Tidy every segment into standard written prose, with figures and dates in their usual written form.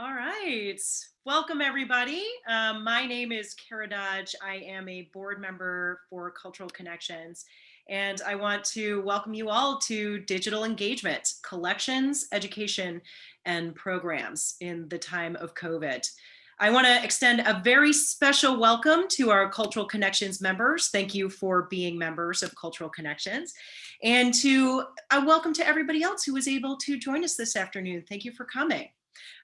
All right. Welcome, everybody. My name is Kara Dodge. I am a board member for Cultural Connections, and I want to welcome you all to digital engagement, collections, education, and programs in the time of COVID. I want to extend a very special welcome to our Cultural Connections members. Thank you for being members of Cultural Connections. And to a welcome to everybody else who was able to join us this afternoon. Thank you for coming.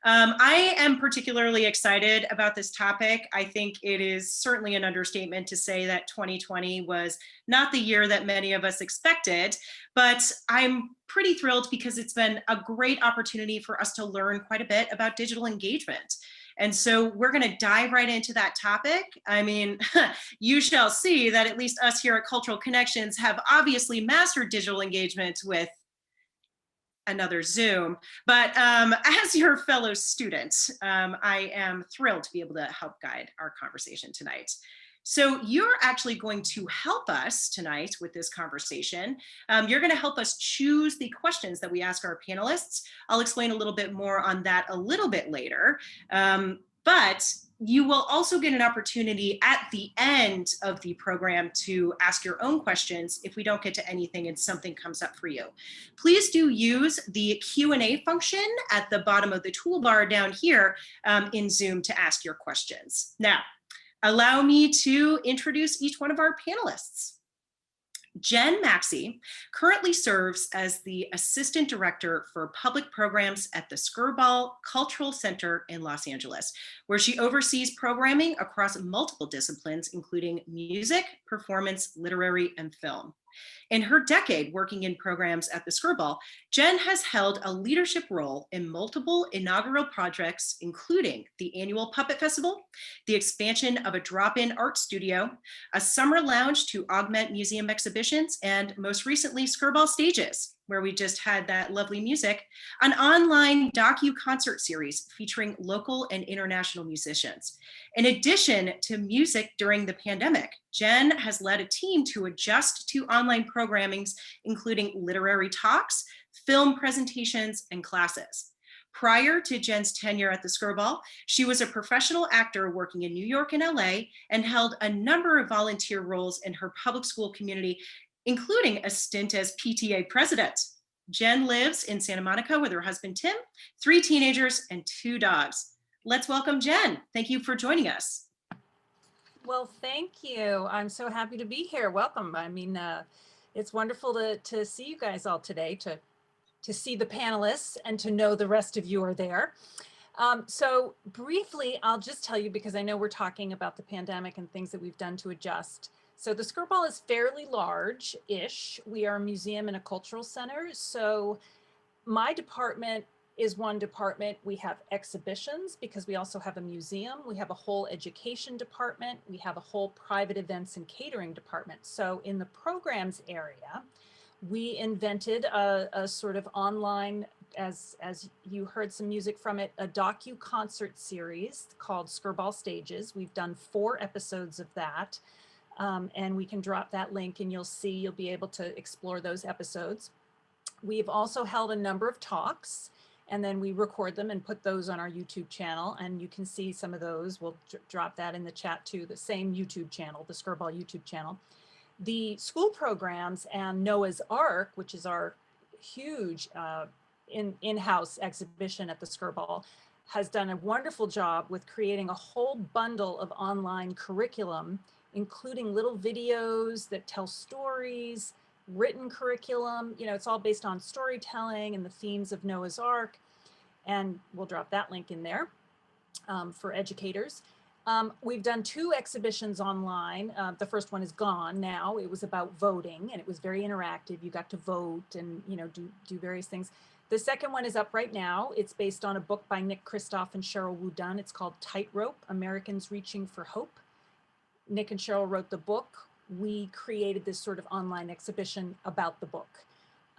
I am particularly excited about this topic. I think it is certainly an understatement to say that 2020 was not the year that many of us expected, but I'm pretty thrilled because it's been a great opportunity for us to learn quite a bit about digital engagement. And so we're going to dive right into that topic. I mean, you shall see that at least us here at Cultural Connections have obviously mastered digital engagement with another Zoom. But as your fellow student, I am thrilled to be able to help guide our conversation tonight. So you're actually going to help us tonight with this conversation. You're going to help us choose the questions that we ask our panelists. I'll explain a little bit more on that a little bit later. But you will also get an opportunity at the end of the program to ask your own questions if we don't get to anything and something comes up for you. Please do use the Q&A function at the bottom of the toolbar down here in Zoom to ask your questions. Now, allow me to introduce each one of our panelists. Jen Maxcy currently serves as the Assistant Director for Public Programs at the Skirball Cultural Center in Los Angeles, where she oversees programming across multiple disciplines, including music, performance, literary, and film. In her decade working in programs at the Skirball, Jen has held a leadership role in multiple inaugural projects, including the annual Puppet Festival, the expansion of a drop-in art studio, a summer lounge to augment museum exhibitions, and most recently, Skirball Stages, where we just had that lovely music, an online docu-concert series featuring local and international musicians. In addition to music during the pandemic, Jen has led a team to adjust to online programmings, including literary talks, film presentations, and classes. Prior to Jen's tenure at the Skirball, she was a professional actor working in New York and LA and held a number of volunteer roles in her public school community, including a stint as PTA president. Jen lives in Santa Monica with her husband, Tim, 3 teenagers, and 2 dogs. Let's welcome Jen. Thank you for joining us. Well, thank you. I'm so happy to be here. Welcome. I mean, it's wonderful to see you guys all today, to see the panelists and to know the rest of you are there. So briefly, I'll just tell you, because I know we're talking about the pandemic and things that we've done to adjust. So the Skirball is fairly large-ish. We are a museum and a cultural center. So my department is one department. We have exhibitions because we also have a museum. We have a whole education department. We have a whole private events and catering department. So in the programs area, we invented a sort of online, as you heard some music from it, a docu-concert series called Skirball Stages. We've done 4 episodes of that. And we can drop that link and you'll be able to explore those episodes. We've also held a number of talks, and then we record them and put those on our YouTube channel, and you can see some of those. We'll drop that in the chat too, the same YouTube channel, the Skirball YouTube channel. The school programs and Noah's Ark, which is our huge in-house exhibition at the Skirball, has done a wonderful job with creating a whole bundle of online curriculum, including little videos that tell stories, written curriculum. You know, it's all based on storytelling and the themes of Noah's Ark. And we'll drop that link in there for educators. We've done 2 exhibitions online. The first one is gone now. It was about voting, and it was very interactive. You got to vote and, you know, do various things. The second one is up right now. It's based on a book by Nick Kristof and Cheryl Wu Dunn. It's called Tightrope: Americans Reaching for Hope. Nick and Cheryl wrote the book. We created this sort of online exhibition about the book.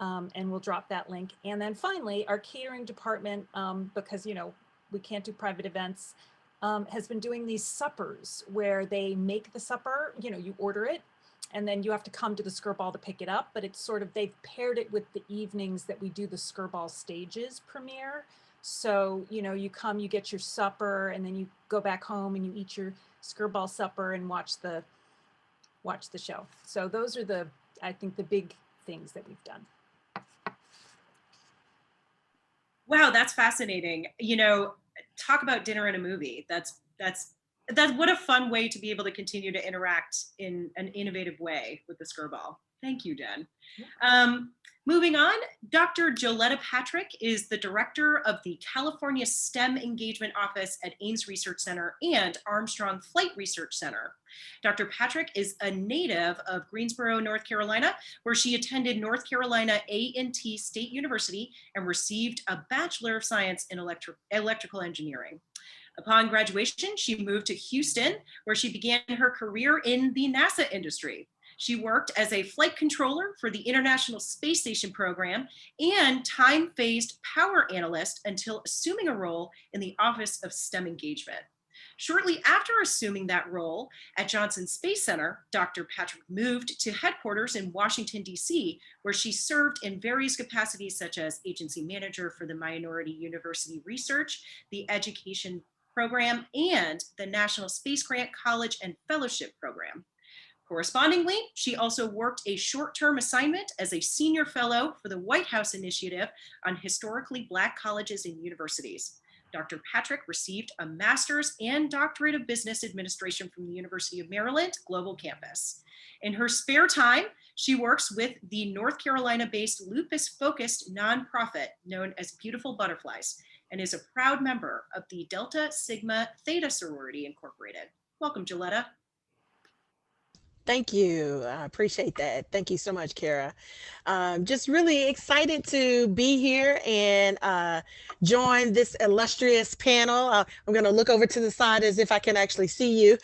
And we'll drop that link. And then finally, our catering department, because, you know, we can't do private events, has been doing these suppers where they make the supper, you know, you order it, and then you have to come to the Skirball to pick it up. But it's sort of, they've paired it with the evenings that we do the Skirball Stages premiere. So, you come, you get your supper, and then you go back home and you eat your Skirball supper and watch the show. So those are I think the big things that we've done. Wow, that's fascinating. Talk about dinner and a movie. That's what a fun way to be able to continue to interact in an innovative way with the Skirball. Thank you, Den. Um, Moving on, Dr. Joeletta Patrick is the director of the California STEM Engagement Office at Ames Research Center and Armstrong Flight Research Center. Dr. Patrick is a native of Greensboro, North Carolina, where she attended North Carolina A&T State University and received a Bachelor of Science in Electrical Engineering. Upon graduation, she moved to Houston, where she began her career in the NASA industry. She worked as a flight controller for the International Space Station program and time-phased power analyst until assuming a role in the Office of STEM Engagement. Shortly after assuming that role at Johnson Space Center, Dr. Patrick moved to headquarters in Washington, D.C., where she served in various capacities such as agency manager for the Minority University Research, the Education Program, and the National Space Grant College and Fellowship Program. Correspondingly, she also worked a short-term assignment as a senior fellow for the White House Initiative on Historically Black Colleges and Universities. Dr. Patrick received a master's and doctorate of business administration from the University of Maryland Global Campus. In her spare time, she works with the North Carolina-based lupus-focused nonprofit known as Beautiful Butterflies and is a proud member of the Delta Sigma Theta Sorority Incorporated. Welcome, Joeletta. Thank you. I appreciate that. Thank you so much, Kara. Just really excited to be here and join this illustrious panel. I'm going to look over to the side as if I can actually see you.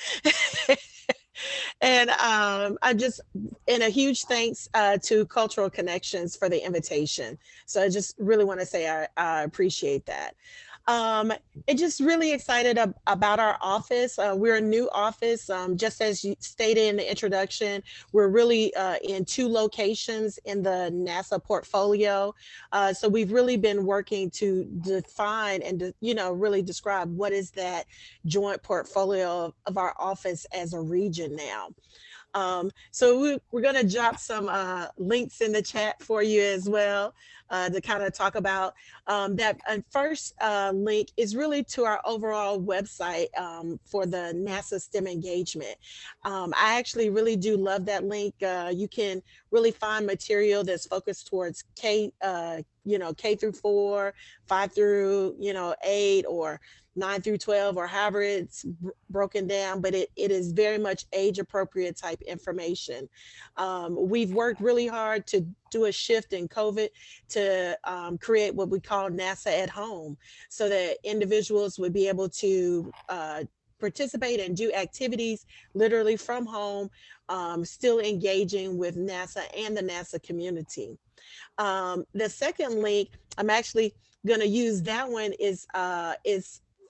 And a huge thanks to Cultural Connections for the invitation. So I just really want to say I appreciate that. And just really excited about our office. We're a new office. Just as you stated in the introduction, we're really in 2 locations in the NASA portfolio. So we've really been working to define and really describe what is that joint portfolio of our office as a region now. So we're going to drop some links in the chat for you as well to kind of talk about that. And first link is really to our overall website for the NASA STEM engagement. I actually really do love that link. You can really find material that's focused towards K through 4, 5 through 8, or 9 through 12, or however it's broken down, but it is very much age appropriate type information. We've worked really hard to do a shift in COVID to create what we call NASA at home, so that individuals would be able to participate and do activities literally from home, still engaging with NASA and the NASA community. The second link, I'm actually going to use that one, is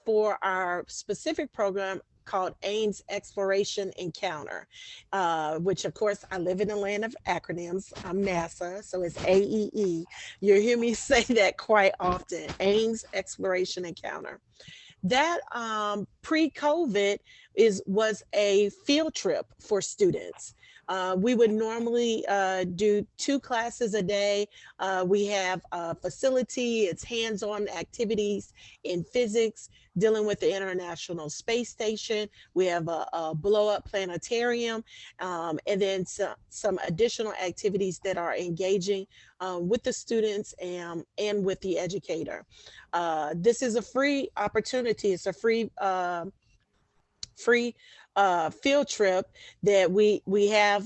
for our specific program called Ames Exploration Encounter, which of course, I live in the land of acronyms. I'm NASA, so it's AEE. You'll hear me say that quite often, Ames Exploration Encounter. That pre-COVID was a field trip for students. We would normally do 2 classes a day. We have a facility, it's hands-on activities in physics, dealing with the International Space Station. We have a blow-up planetarium, and then some additional activities that are engaging with the students and with the educator. This is a free opportunity. It's a free field trip that we have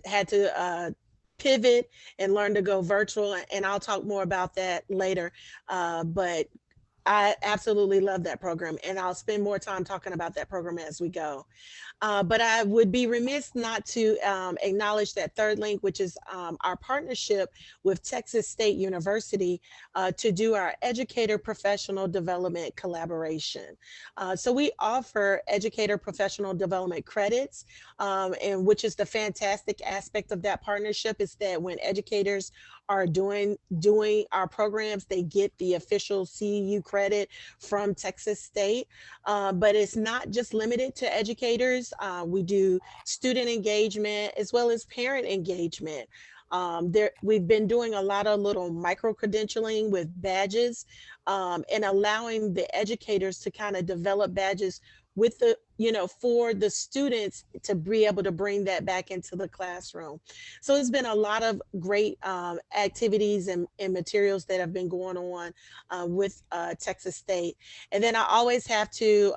had to pivot and learn to go virtual, and I'll talk more about that later. But I absolutely love that program, and I'll spend more time talking about that program as we go. But I would be remiss not to acknowledge that third link, which is our partnership with Texas State University to do our educator professional development collaboration. So we offer educator professional development credits, and which is the fantastic aspect of that partnership is that when educators are doing our programs, they get the official CEU credit from Texas State. But it's not just limited to educators. We do student engagement as well as parent engagement. We've been doing a lot of little micro credentialing with badges, and allowing the educators to kind of develop badges with the, for the students to be able to bring that back into the classroom. So it's been a lot of great activities and materials that have been going on with Texas State. And then I always have to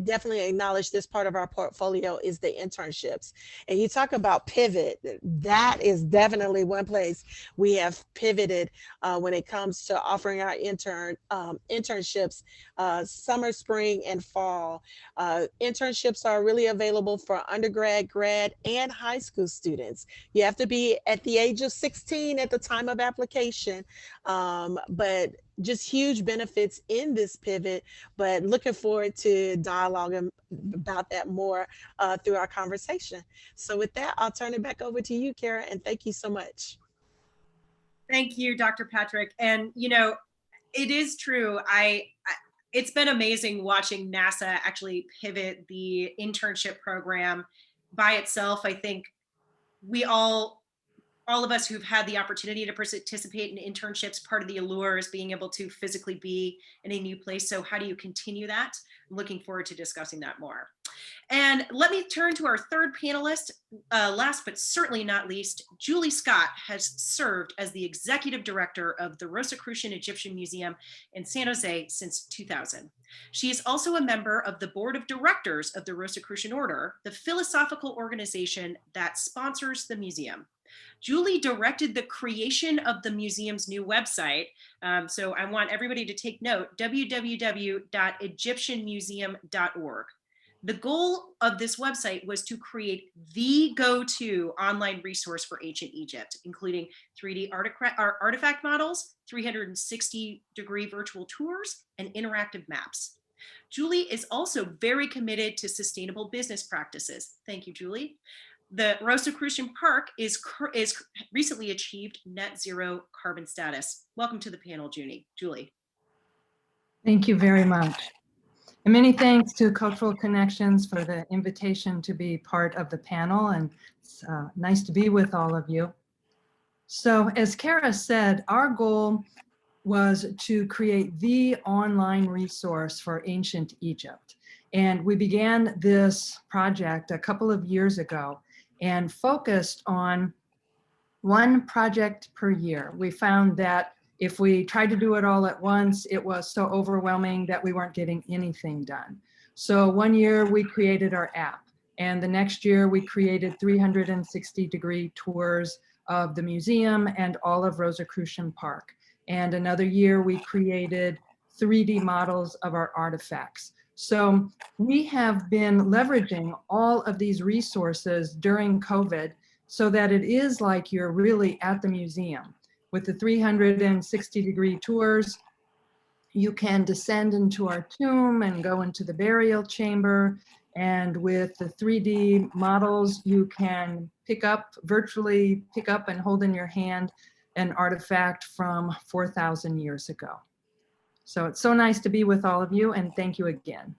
definitely acknowledge this part of our portfolio is the internships. And you talk about pivot, that is definitely one place we have pivoted when it comes to offering our internships summer, spring, and fall. Internships are really available for undergrad, grad, and high school students. You have to be at the age of 16 at the time of application, but just huge benefits in this pivot, but looking forward to dialoguing about that more through our conversation. So with that, I'll turn it back over to you, Kara, and thank you so much. Thank you, Dr. Patrick. And, it is true. It's been amazing watching NASA actually pivot the internship program by itself. I think we all of us who've had the opportunity to participate in internships, part of the allure is being able to physically be in a new place. So how do you continue that? I'm looking forward to discussing that more. And let me turn to our third panelist. Last but certainly not least, Julie Scott has served as the executive director of the Rosicrucian Egyptian Museum in San Jose since 2000. She is also a member of the board of directors of the Rosicrucian Order, the philosophical organization that sponsors the museum. Julie directed the creation of the museum's new website. So I want everybody to take note, www.egyptianmuseum.org. The goal of this website was to create the go-to online resource for ancient Egypt, including 3D artifact models, 360-degree virtual tours, and interactive maps. Julie is also very committed to sustainable business practices. Thank you, Julie. The Rosicrucian Park is recently achieved net zero carbon status. Welcome to the panel, Julie. Thank you very much. And many thanks to Cultural Connections for the invitation to be part of the panel, and it's nice to be with all of you. So as Kara said, our goal was to create the online resource for ancient Egypt. And we began this project a couple of years ago and focused on one project per year. We found that if we tried to do it all at once, it was so overwhelming that we weren't getting anything done. So one year we created our app, and the next year we created 360-degree tours of the museum and all of Rosicrucian Park. And another year we created 3D models of our artifacts. So we have been leveraging all of these resources during COVID so that it is like you're really at the museum. With the 360-degree tours, you can descend into our tomb and go into the burial chamber. And with the 3D models, you can virtually pick up and hold in your hand an artifact from 4,000 years ago. So it's so nice to be with all of you, and thank you again.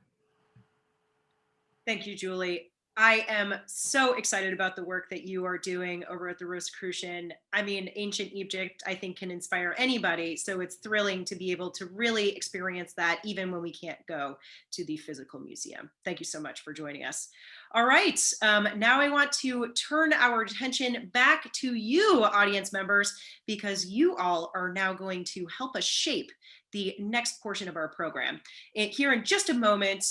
Thank you, Julie. I am so excited about the work that you are doing over at the Rosicrucian. I mean, ancient Egypt, I think, can inspire anybody. So it's thrilling to be able to really experience that even when we can't go to the physical museum. Thank you so much for joining us. All right, now I want to turn our attention back to you, audience members, because you all are now going to help us shape the next portion of our program. Here in just a moment,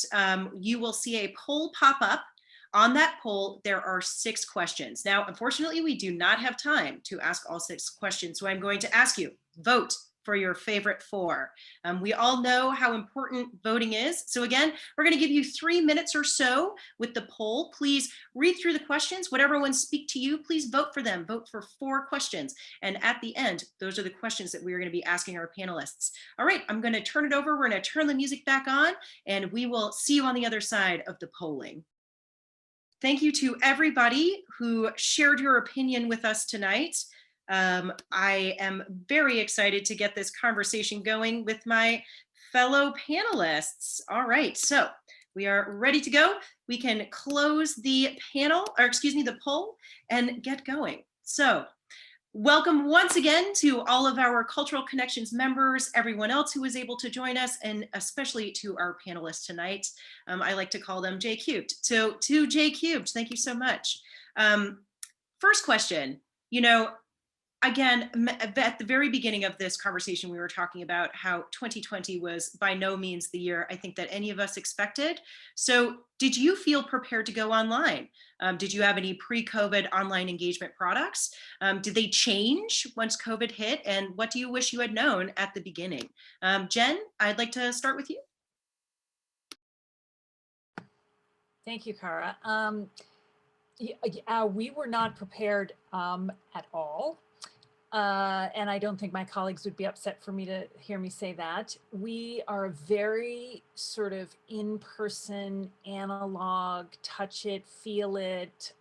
you will see a poll pop up. On that poll, there are 6 questions. Now, unfortunately, we do not have time to ask all 6 questions, so I'm going to ask you, vote for your favorite 4. We all know how important voting is. So again, we're going to give you 3 minutes or so with the poll. Please read through the questions. Whatever ones speak to you, please vote for them. Vote for 4 questions. And at the end, those are the questions that we're going to be asking our panelists. All right, I'm going to turn it over. We're going to turn the music back on, and we will see you on the other side of the polling. Thank you to everybody who shared your opinion with us tonight. I am very excited to get this conversation going with my fellow panelists. All right, so we are ready to go. We can close the panel, or excuse me, the poll, and get going. So welcome once again to all of our Cultural Connections members, everyone else who was able to join us, and especially to our panelists tonight. I like to call them J Cubed. So to J Cubed, thank you so much. First question, again, at the very beginning of this conversation, we were talking about how 2020 was by no means the year I think that any of us expected. So did you feel prepared to go online? Did you have any pre-COVID online engagement products? Did they change once COVID hit? And what do you wish you had known at the beginning? Jen, I'd like to start with you. Thank you, Cara. We were not prepared at all. And I don't think my colleagues would be upset for me to hear me say that. We are a very sort of in-person, analog, touch it, feel it,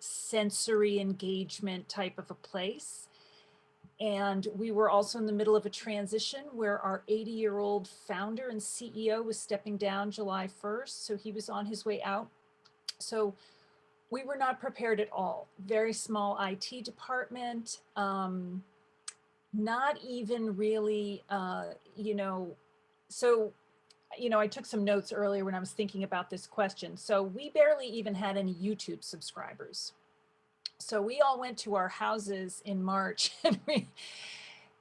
sensory engagement type of a place. And we were also in the middle of a transition where our 80-year-old founder and CEO was stepping down July 1st. So he was on his way out. So we were not prepared at all. Very small IT department, not even really, so, I took some notes earlier when I was thinking about this question. So we barely even had any YouTube subscribers. So we all went to our houses in March and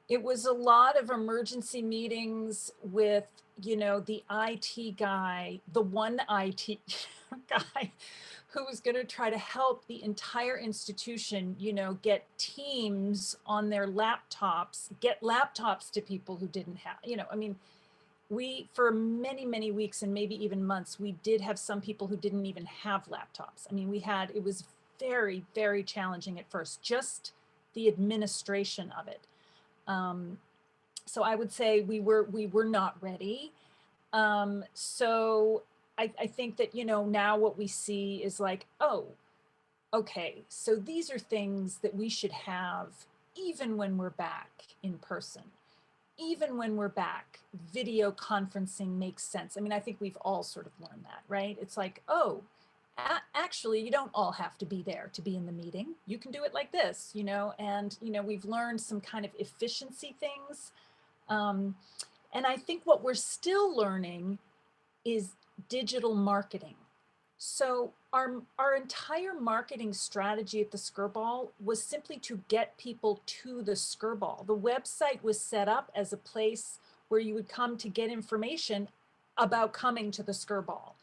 it was a lot of emergency meetings with, the IT guy, the one IT guy who was going to try to help the entire institution, get Teams on their laptops, get laptops to people who didn't have, we, for many, many weeks and maybe even months, we did have some people who didn't even have laptops. It was very, very challenging at first, just the administration of it. So I would say we were not ready. So I think that, now what we see is like, oh, okay, so these are things that we should have even when we're back in person, even when we're back, video conferencing makes sense. I think we've all sort of learned that, right? It's like, oh, actually, you don't all have to be there to be in the meeting. You can do it like this, and, we've learned some kind of efficiency things. And I think what we're still learning is digital marketing. So our entire marketing strategy at the Skirball was simply to get people to the Skirball. The website was set up as a place where you would come to get information about coming to the Skirball.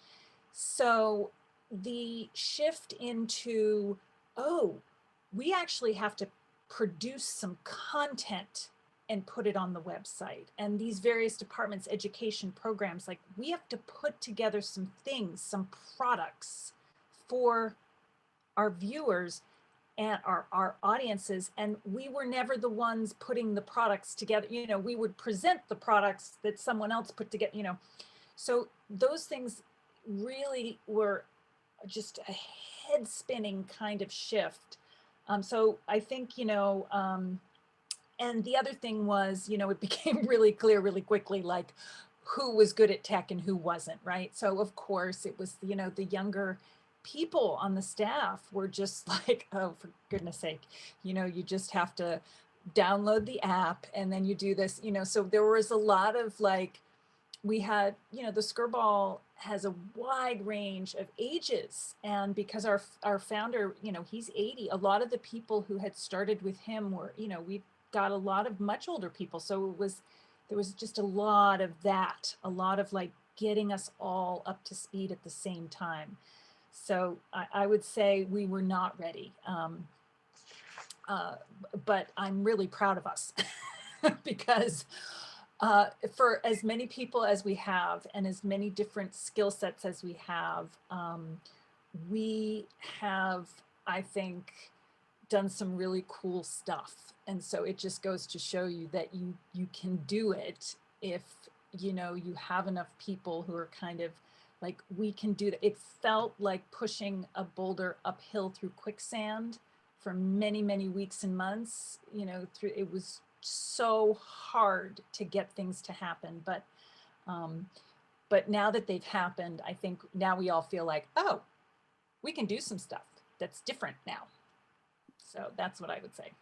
So the shift into, oh, we actually have to produce some content and put it on the website. And these various departments, education programs, like we have to put together some things, some products for our viewers and our audiences. And we were never the ones putting the products together. We would present the products that someone else put together, So those things really were just a head spinning kind of shift. So I think, and the other thing was, it became really clear really quickly, like who was good at tech and who wasn't, right? So of course it was, the younger people on the staff were just like, oh, for goodness sake, you just have to download the app and then you do this, so there was a lot of like, we had, the Skirball has a wide range of ages. And because our founder, he's 80, a lot of the people who had started with him were, we've got a lot of much older people. So there was just a lot of that, a lot of like getting us all up to speed at the same time. So I would say we were not ready. But I'm really proud of us because for as many people as we have and as many different skill sets as we have, I think, done some really cool stuff. And so it just goes to show you that you can do it if, you know, you have enough people who are kind of like, we can do that. It felt like pushing a boulder uphill through quicksand for many, many weeks and months, you know, it was so hard to get things to happen. But now that they've happened, I think now we all feel like, oh, we can do some stuff that's different now. So that's what I would say.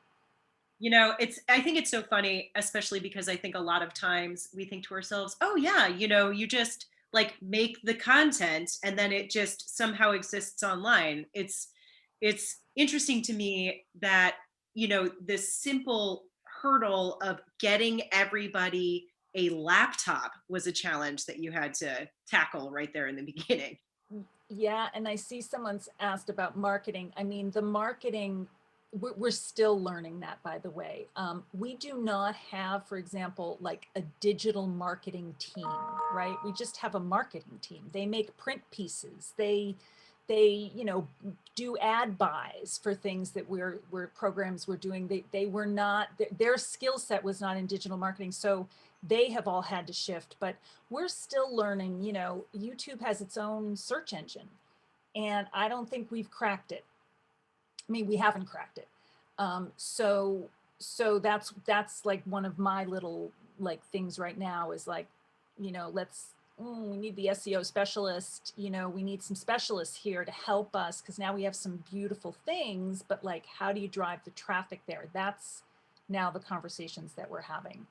You know, I think it's so funny, especially because I think a lot of times we think to ourselves, oh yeah, you know, you just like make the content and then it just somehow exists online. It's interesting to me that, you know, this simple hurdle of getting everybody a laptop was a challenge that you had to tackle right there in the beginning. Yeah, and I see someone's asked about marketing. I mean, the marketing, we're still learning that, by the way. We do not have, for example, like a digital marketing team, right? We just have a marketing team. They make print pieces. They, you know, do ad buys for things that we're programs we're doing. They were not, their skill set was not in digital marketing. So they have all had to shift, but we're still learning. You know, YouTube has its own search engine, and I don't think we've cracked it. I mean, we haven't cracked it. So that's like one of my little like things right now is like, you know, we need the SEO specialist, you know, we need some specialists here to help us, because now we have some beautiful things, but like, how do you drive the traffic there? That's now the conversations that we're having.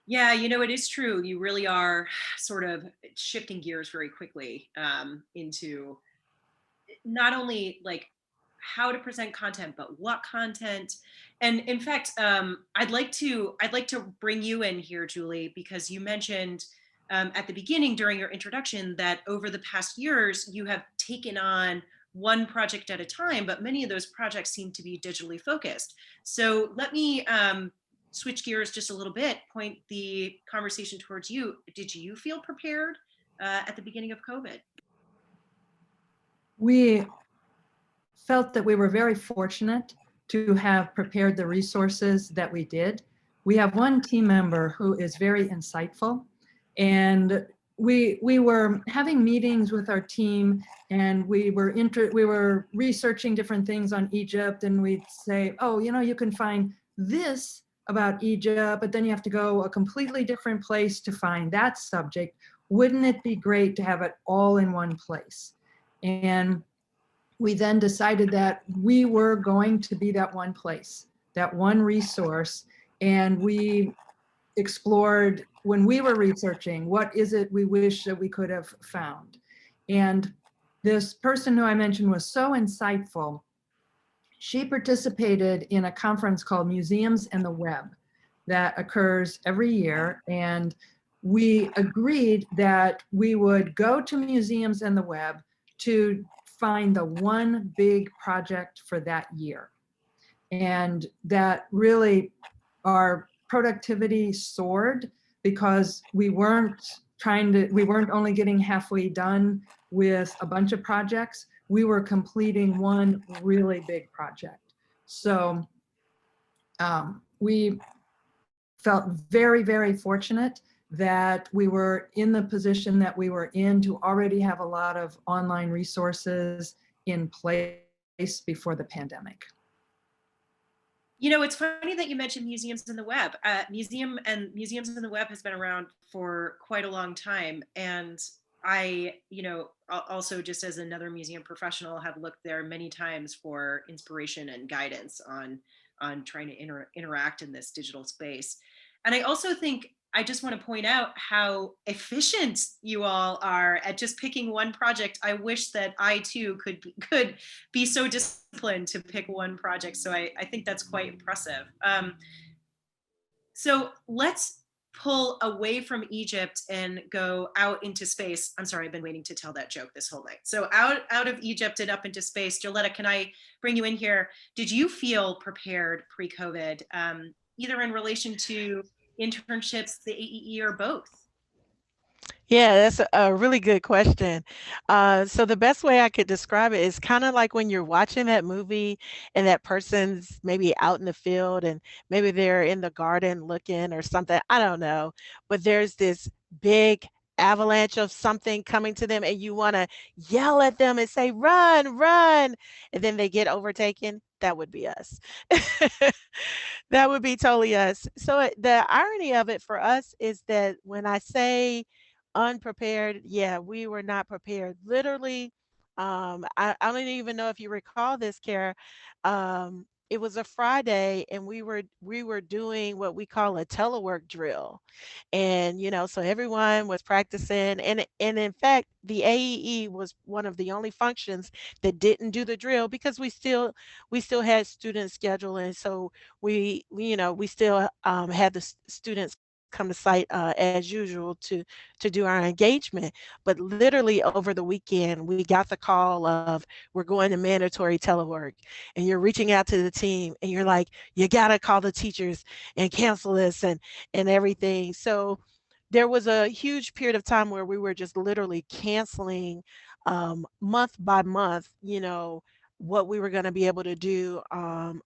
Yeah, you know, it is true. You really are sort of shifting gears very quickly into not only like how to present content, but what content. And in fact, I'd like to bring you in here, Julie, because you mentioned at the beginning during your introduction that over the past years you have taken on one project at a time, but many of those projects seem to be digitally focused. So let me switch gears just a little bit, point the conversation towards you. Did you feel prepared at the beginning of COVID? We felt that we were very fortunate to have prepared the resources that we did. We have one team member who is very insightful, and we were having meetings with our team, and we were researching different things on Egypt, and we'd say, oh, you know, you can find this about Egypt, but then you have to go a completely different place to find that subject. Wouldn't it be great to have it all in one place? And we then decided that we were going to be that one place, that one resource. And we explored, when we were researching, what is it we wish that we could have found? And this person who I mentioned was so insightful. She participated in a conference called Museums and the Web that occurs every year. And we agreed that we would go to Museums and the Web to find the one big project for that year. And that really, our productivity soared because we weren't only getting halfway done with a bunch of projects. We were completing one really big project. So we felt very, very fortunate that we were in the position that we were in to already have a lot of online resources in place before the pandemic. You know, it's funny that you mentioned Museums in the Web. Museums in the Web has been around for quite a long time. And I, you know, also just as another museum professional, have looked there many times for inspiration and guidance on trying to interact in this digital space. And I also think I just want to point out how efficient you all are at just picking one project. I wish that I too could be so disciplined to pick one project. So I think that's quite impressive. So let's pull away from Egypt and go out into space. I'm sorry, I've been waiting to tell that joke this whole night. So out of Egypt and up into space. Joeletta, can I bring you in here? Did you feel prepared pre-COVID? either in relation to internships, the AEE, or both? Yeah, that's a really good question. So the best way I could describe it is kind of like when you're watching that movie and that person's maybe out in the field and maybe they're in the garden looking or something. I don't know, but there's this big avalanche of something coming to them and you want to yell at them and say, run, run. And then they get overtaken. That would be us. That would be totally us. So the irony of it for us is that when I say unprepared, yeah, we were not prepared. Literally, I don't even know if you recall this, Kara. It was a Friday, and we were doing what we call a telework drill, and so everyone was practicing, and in fact, the AEE was one of the only functions that didn't do the drill because we still had student scheduling, so we still had the students come to site as usual to do our engagement. But literally over the weekend, we got the call of we're going to mandatory telework, and you're reaching out to the team, and you're like, you gotta call the teachers and cancel this and everything. So there was a huge period of time where we were just literally canceling month by month, what we were going to be able to do and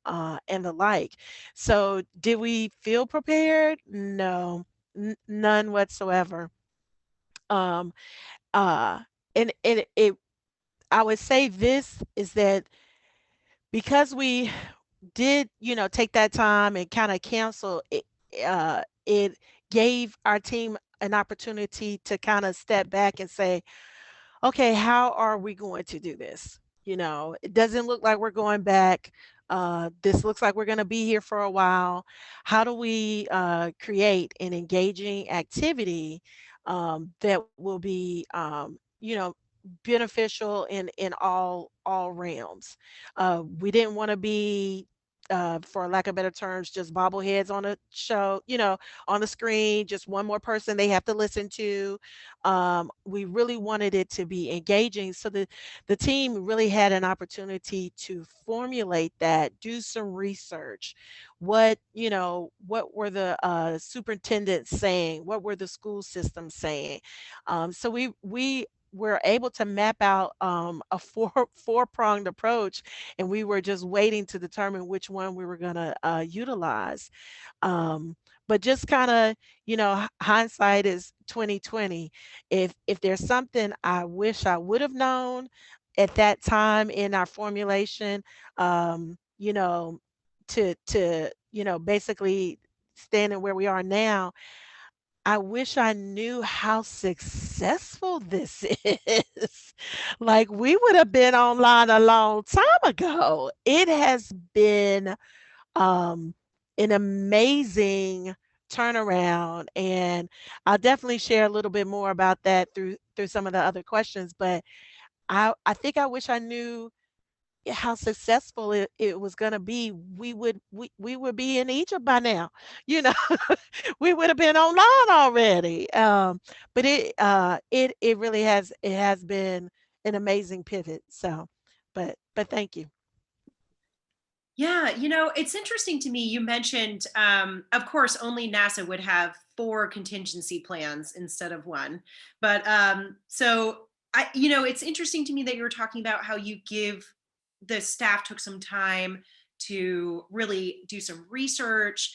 the like. So, did we feel prepared? No, none whatsoever. Um, uh, and I would say this is that because we did, take that time and kind of cancel it, it gave our team an opportunity to kind of step back and say, okay, how are we going to do this? It doesn't look like we're going back. This looks like we're going to be here for a while. How do we create an engaging activity that will be, beneficial in all realms? We didn't want to be, for lack of better terms, just bobbleheads on a show, on the screen, just one more person they have to listen to. We really wanted it to be engaging, so the team really had an opportunity to formulate that, do some research. What were the superintendents saying? What were the school systems saying? So we were able to map out a four-pronged approach, and we were just waiting to determine which one we were going to utilize. But just kind of, hindsight is 2020. If there's something I wish I would have known at that time in our formulation, to basically standing where we are now, I wish I knew how successful this is. Like, we would have been online a long time ago. It has been um, an amazing turnaround, and I'll definitely share a little bit more about that through some of the other questions. But I think I wish I knew how successful it was going to be. We would be in Egypt by now, you know. We would have been online already. But it really has been an amazing pivot. So, but thank you. Yeah, it's interesting to me. You mentioned, of course, only NASA would have four contingency plans instead of one. But so it's interesting to me that you were talking about how the staff took some time to really do some research.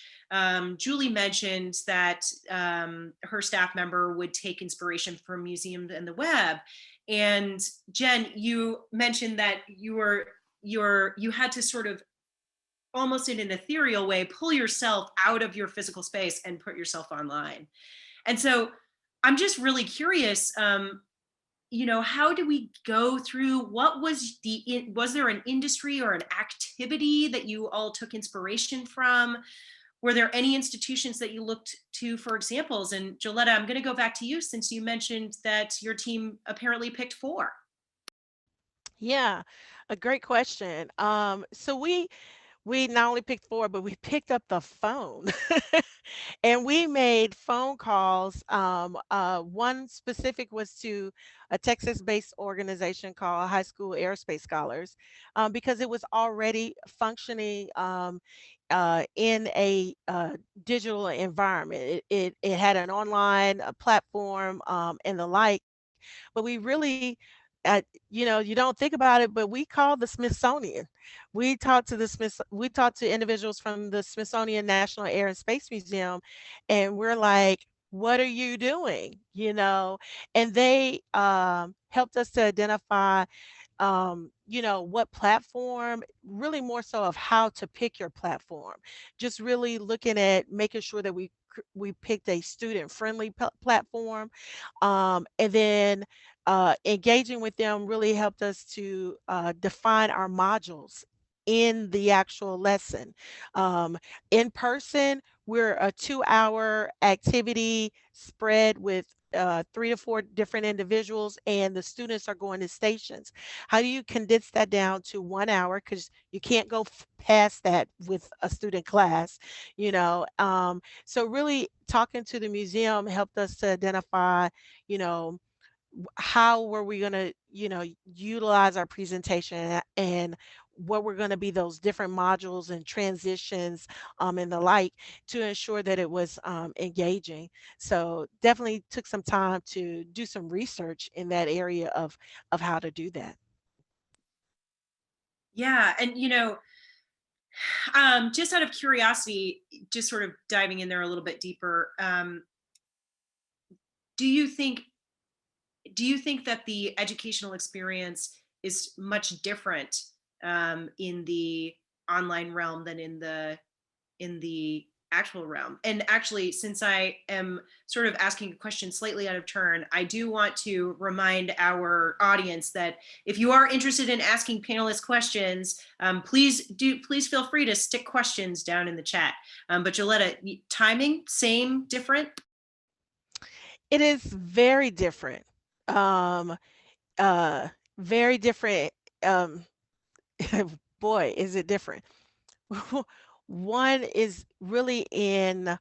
Julie mentioned that her staff member would take inspiration from museums and the web. And Jen, you mentioned that you had to sort of almost in an ethereal way, pull yourself out of your physical space and put yourself online. And so I'm just really curious, how do we go through was there an industry or an activity that you all took inspiration from? Were there any institutions that you looked to for examples? And Joeletta, I'm going to go back to you since you mentioned that your team apparently picked four. Yeah, a great question. So we not only picked four, but we picked up the phone and we made phone calls. One specific was to a Texas-based organization called High School Aerospace Scholars, because it was already functioning in a digital environment. It had an online platform and the like, but we really, you don't think about it, but we called the Smithsonian. We talked to individuals from the Smithsonian National Air and Space Museum, and we're like, what are you doing? And they helped us to identify what platform, really more so of how to pick your platform. Just really looking at making sure that we picked a student friendly platform. And then engaging with them really helped us to define our modules in the actual lesson. In person, we're a 2-hour activity spread with 3 to 4 different individuals, and the students are going to stations. How do you condense that down to 1 hour? Because you can't go past that with a student class, so really talking to the museum helped us to identify, you know, how were we going to, utilize our presentation, and what were going to be those different modules and transitions and the like, to ensure that it was engaging. So definitely took some time to do some research in that area of how to do that. Yeah, and just out of curiosity, just sort of diving in there a little bit deeper, do you think that the educational experience is much different in the online realm than in the actual realm? And actually, since I am sort of asking a question slightly out of turn, I do want to remind our audience that if you are interested in asking panelists questions, please feel free to stick questions down in the chat. But Joeletta, timing, same, different? It is very different. Um, Very different. Um, Boy, is it different. One is really in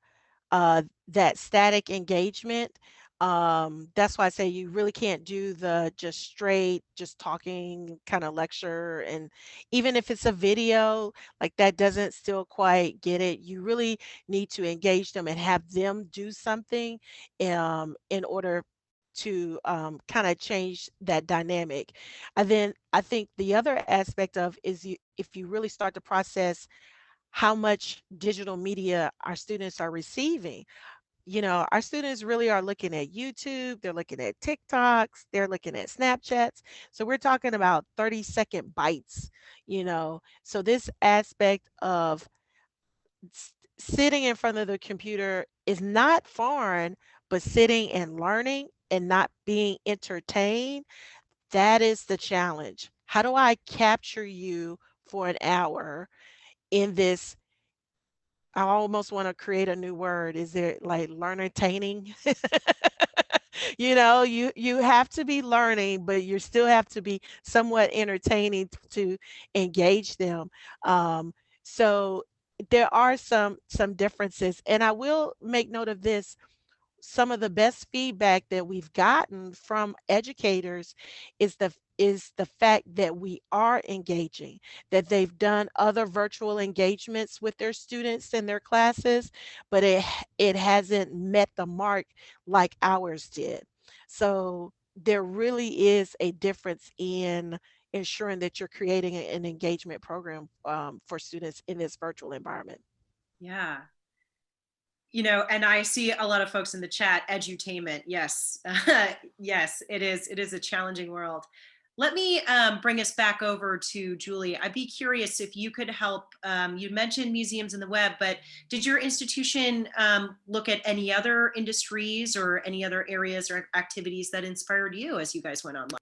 that static engagement. That's why I say you really can't do the just straight, just talking kind of lecture. And even if it's a video, like that doesn't still quite get it. You really need to engage them and have them do something in order to kind of change that dynamic. And then I think the other aspect of is if you really start to process how much digital media our students are receiving. Our students really are looking at YouTube, they're looking at TikToks, they're looking at Snapchats. So we're talking about 30-second bites, So this aspect of sitting in front of the computer is not foreign, but sitting and learning and not being entertained, that is the challenge. How do I capture you for an hour in this? I almost want to create a new word. Is it like learnertaining? You have to be learning, but you still have to be somewhat entertaining to engage them. So there are some differences, and I will make note of this. Some of the best feedback that we've gotten from educators is the fact that we are engaging, that they've done other virtual engagements with their students in their classes, but it hasn't met the mark like ours did. So there really is a difference in ensuring that you're creating an engagement program for students in this virtual environment. Yeah. And I see a lot of folks in the chat, edutainment. Yes. Yes, it is. It is a challenging world. Let me bring us back over to Julie. I'd be curious if you could help. You mentioned museums and the web, but did your institution look at any other industries or any other areas or activities that inspired you as you guys went online?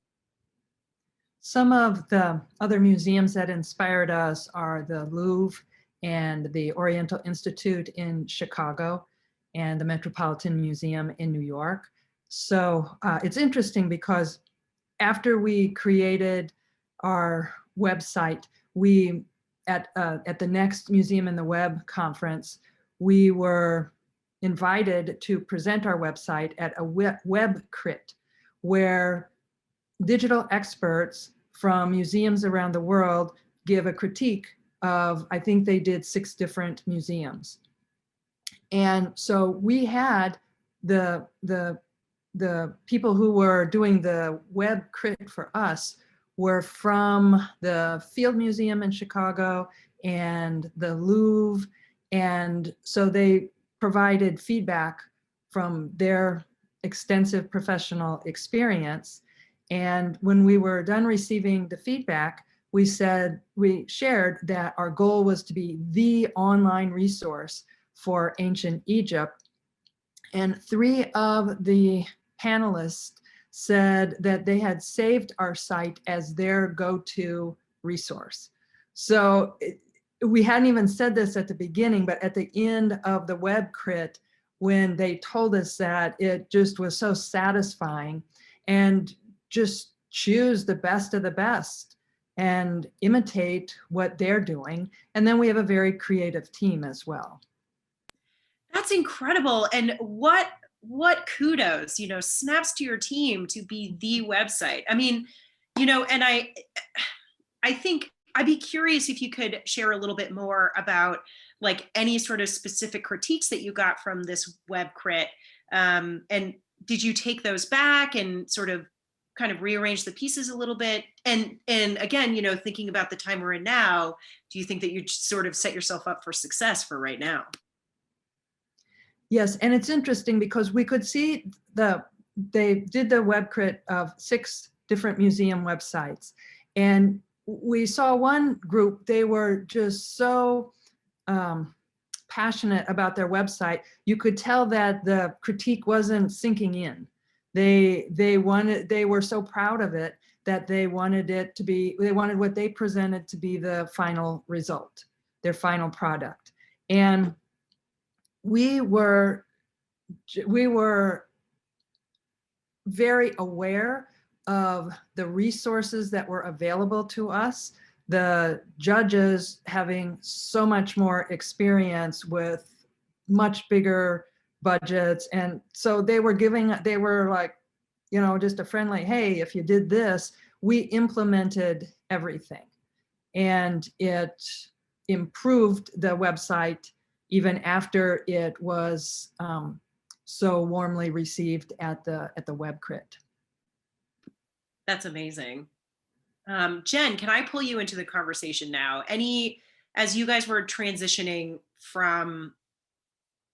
Some of the other museums that inspired us are the Louvre and the Oriental Institute in Chicago and the Metropolitan Museum in New York. So it's interesting because after we created our website, we at the next Museum in the Web conference, we were invited to present our website at a web crit, where digital experts from museums around the world give a critique of, I think they did 6 different museums. And so we had the people who were doing the web crit for us were from the Field Museum in Chicago and the Louvre. And so they provided feedback from their extensive professional experience. And when we were done receiving the feedback, we shared that our goal was to be the online resource for ancient Egypt. And 3 of the panelists said that they had saved our site as their go-to resource. So we hadn't even said this at the beginning, but at the end of the web crit, when they told us that, it just was so satisfying. And just choose the best of the best and imitate what they're doing. And then we have a very creative team as well. That's incredible. And what kudos, snaps to your team to be the website. I mean, and I think I'd be curious if you could share a little bit more about like any sort of specific critiques that you got from this web crit. And did you take those back and sort of kind of rearrange the pieces a little bit? And again, thinking about the time we're in now, do you think that you sort of set yourself up for success for right now? Yes, and it's interesting because we could see they did the web crit of 6 different museum websites. And we saw one group, they were just so passionate about their website. You could tell that the critique wasn't sinking in. They were so proud of it that they wanted what they presented to be the final result, their final product. And we were very aware of the resources that were available to us, the judges having so much more experience with much bigger budgets. And so they were like, just a friendly, hey, if you did this, we implemented everything. And it improved the website even after it was so warmly received at the web crit. That's amazing. Jen, can I pull you into the conversation now? As you guys were transitioning from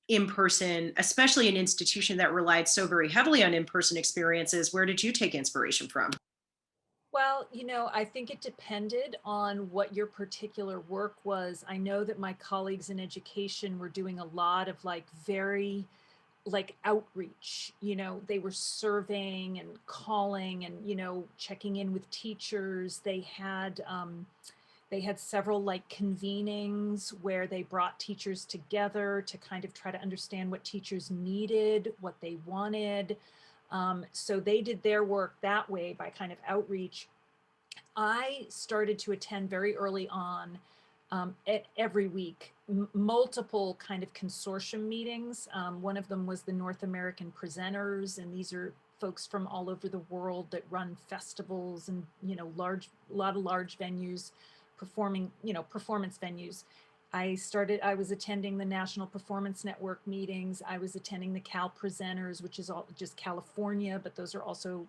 in-person, especially an institution that relied so very heavily on in-person experiences, where did you take inspiration from? Well, I think it depended on what your particular work was. I know that my colleagues in education were doing a lot of very outreach. They were surveying and calling and checking in with teachers. They had several convenings where they brought teachers together to kind of try to understand what teachers needed, what they wanted. So they did their work that way by kind of outreach. I started to attend very early on, every week, multiple kind of consortium meetings. One of them was the North American Presenters, and these are folks from all over the world that run festivals and a lot of large venues, performance venues. I was attending the National Performance Network meetings. I was attending the Cal Presenters, which is all just California, but those are also,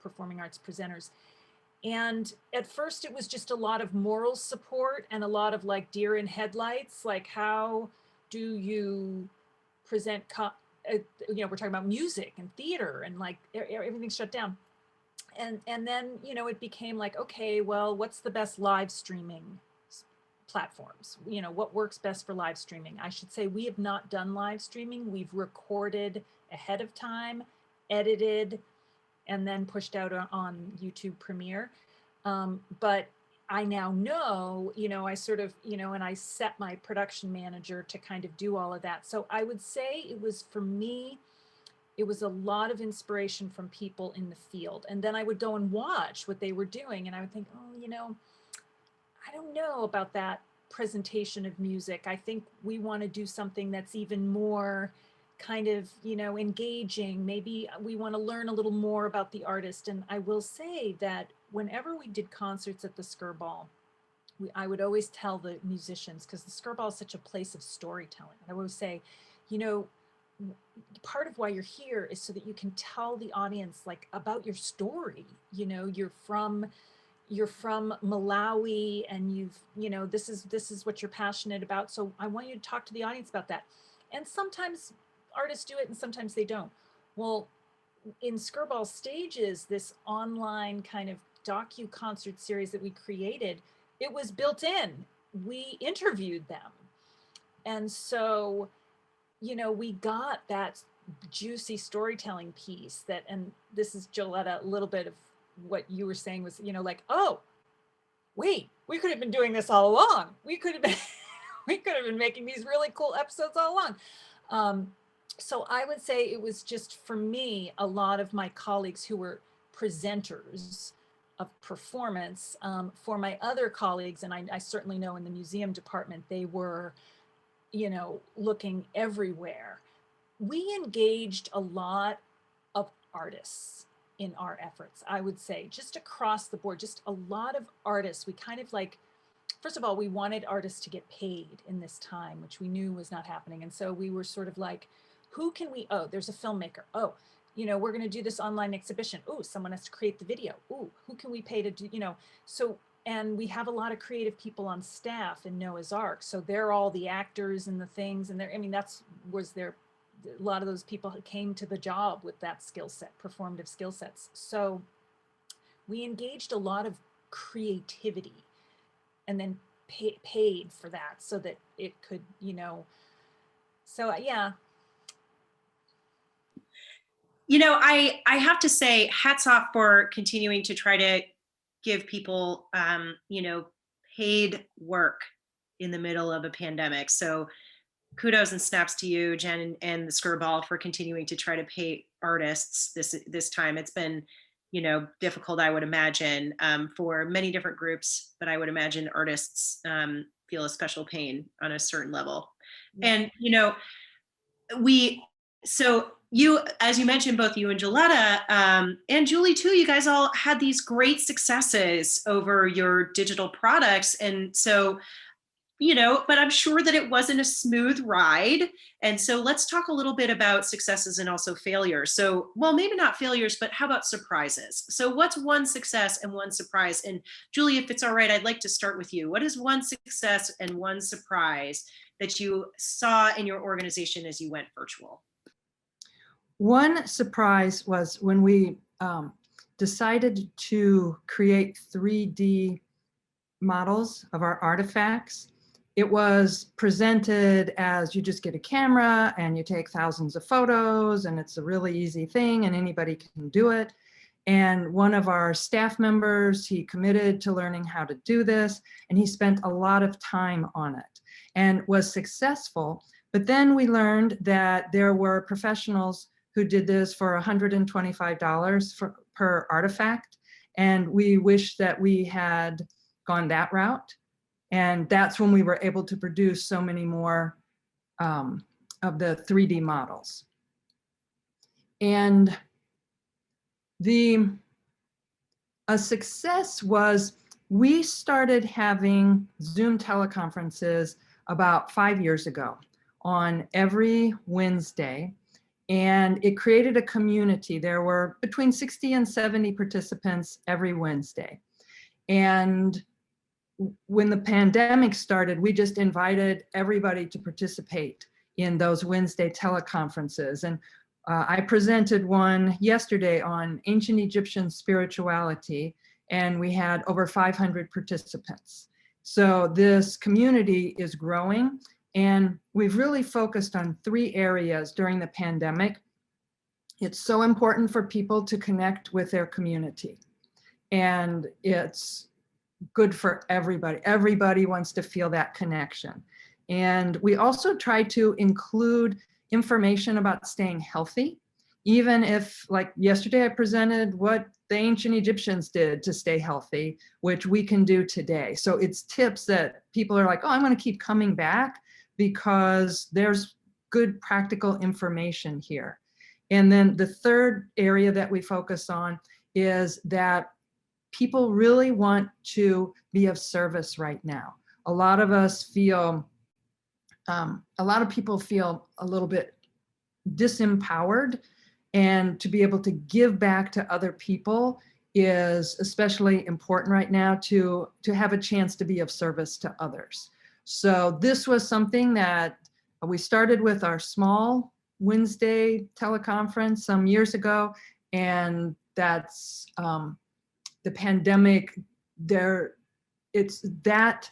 performing arts presenters. And at first it was just a lot of moral support and a lot of deer in headlights, how do you present, we're talking about music and theater and everything's shut down. And then, it became okay, well, what's the best live streaming platforms? What works best for live streaming? I should say we have not done live streaming. We've recorded ahead of time, edited, and then pushed out on YouTube Premiere. But I now know, I sort of, and I set my production manager to kind of do all of that. So I would say for me, it was a lot of inspiration from people in the field. And then I would go and watch what they were doing. And I would think, oh, I don't know about that presentation of music. I think we want to do something that's even more kind of, engaging. Maybe we want to learn a little more about the artist. And I will say that whenever we did concerts at the Skirball, I would always tell the musicians, because the Skirball is such a place of storytelling. I always say, you know, part of why you're here is so that you can tell the audience like about your story. You know, you're from Malawi, and this is what you're passionate about. So I want you to talk to the audience about that. And sometimes artists do it and sometimes they don't. Well, in Skirball Stages, this online kind of docu-concert series that we created, it was built in. We interviewed them. And so, we got that juicy storytelling piece that, and this is Joeletta, a little bit of what you were saying was, like, oh, wait, we could have been doing this all along. We could have been making these really cool episodes all along. So I would say it was just, for me, a lot of my colleagues who were presenters of performance. For my other colleagues, and I certainly know in the museum department, they were, looking everywhere. We engaged a lot of artists in our efforts, I would say, just across the board, just a lot of artists. We kind of like, first of all, we wanted artists to get paid in this time, which we knew was not happening. And so we were sort of like, who can we, oh, there's a filmmaker. Oh, we're going to do this online exhibition. Oh, someone has to create the video. Oh, who can we pay to do, so, and we have a lot of creative people on staff in Noah's Ark. So they're all the actors and the things, and a lot of those people who came to the job with that skill set, performative skill sets. So we engaged a lot of creativity and then paid for that so that it could, so yeah. I have to say, hats off for continuing to try to give people, paid work in the middle of a pandemic. So kudos and snaps to you, Jen, and the Skirball, for continuing to try to pay artists this time. It's been, difficult, I would imagine, for many different groups, but I would imagine artists feel a special pain on a certain level. Yeah. And, so you, as you mentioned, both you and Joeletta, and Julie too, you guys all had these great successes over your digital products. And so, but I'm sure that it wasn't a smooth ride. And so let's talk a little bit about successes and also failures. So, well, maybe not failures, but how about surprises? So what's one success and one surprise? And Julie, if it's all right, I'd like to start with you. What is one success and one surprise that you saw in your organization as you went virtual? One surprise was when we decided to create 3D models of our artifacts. It was presented as you just get a camera and you take thousands of photos and it's a really easy thing and anybody can do it. And one of our staff members, he committed to learning how to do this, and he spent a lot of time on it and was successful. But then we learned that there were professionals who did this for $125 per artifact. And we wish that we had gone that route. And that's when we were able to produce so many more of the 3D models. And a success was we started having Zoom teleconferences about 5 years ago on every Wednesday. And it created a community. There were between 60 and 70 participants every Wednesday. And when the pandemic started, we just invited everybody to participate in those Wednesday teleconferences. And I presented one yesterday on ancient Egyptian spirituality, and we had over 500 participants. So this community is growing. And we've really focused on 3 areas during the pandemic. It's so important for people to connect with their community. And it's good for everybody. Everybody wants to feel that connection. And we also try to include information about staying healthy, even if, like yesterday, I presented what the ancient Egyptians did to stay healthy, which we can do today. So it's tips that people are like, oh, I'm going to keep coming back, because there's good practical information here. And then the third area that we focus on is that people really want to be of service right now. A lot of us feel, a lot of people feel a little bit disempowered, and to be able to give back to other people is especially important right now, to have a chance to be of service to others. So this was something that we started with our small Wednesday teleconference some years ago, and that's the pandemic there. It's that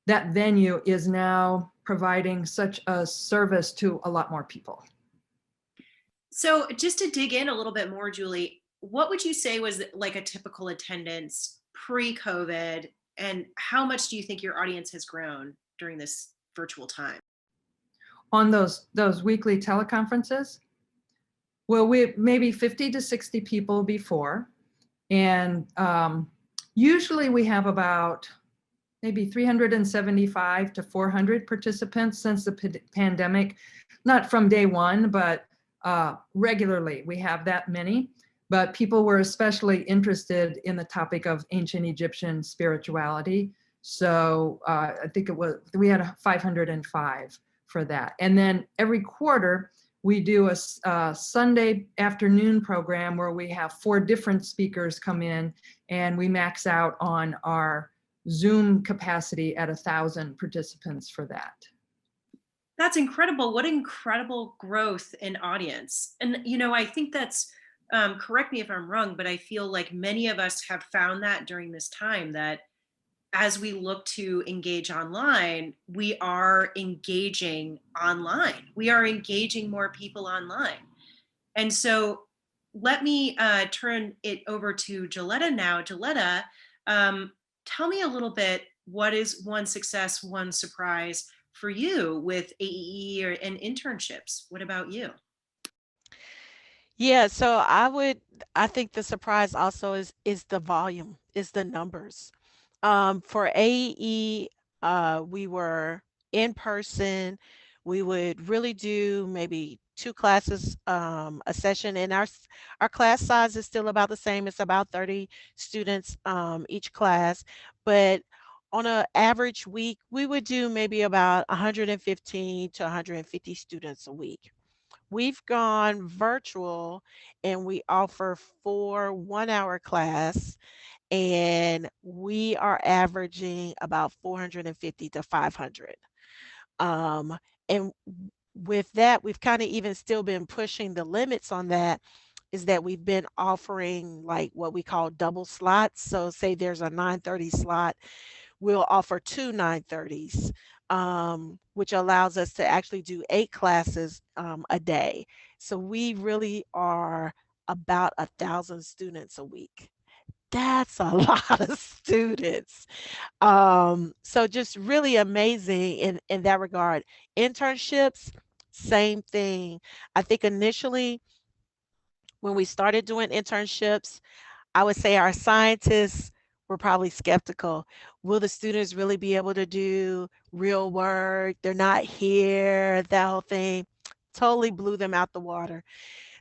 venue is now providing such a service to a lot more people. So just to dig in a little bit more, Julie, what would you say was like a typical attendance pre-COVID, and how much do you think your audience has grown during this virtual time? On those weekly teleconferences, well, we maybe 50 to 60 people before, and usually we have about maybe 375 to 400 participants since the pandemic, not from day one, but regularly we have that many. But people were especially interested in the topic of ancient Egyptian spirituality. So I think we had 505 for that. And then every quarter we do a Sunday afternoon program where we have 4 different speakers come in, and we max out on our Zoom capacity at 1,000 participants for that. That's incredible. What incredible growth in audience. And, I think that's, correct me if I'm wrong, but I feel like many of us have found that during this time, that as we look to engage online, we are engaging online. We are engaging more people online. And so let me turn it over to Joeletta now. Joeletta, tell me a little bit, what is one success, one surprise for you with AEE and internships? What about you? Yeah, so I think the surprise also is the volume, is the numbers. For AE, we were in person. We would really do maybe 2 classes a session, and our class size is still about the same. It's about 30 students each class, but on an average week, we would do maybe about 115 to 150 students a week. We've gone virtual, and we offer 4 one-hour class, and we are averaging about 450 to 500. And with that, we've kind of even still been pushing the limits on that, is that we've been offering like what we call double slots. So say there's a 9:30 slot, we'll offer 2 9:30s, which allows us to actually do 8 classes a day. So we really are about 1,000 students a week. That's a lot of students. So just really amazing in that regard. Internships, same thing. I think initially when we started doing internships, I would say our scientists were probably skeptical. Will the students really be able to do real work? They're not here, that whole thing. Totally blew them out the water.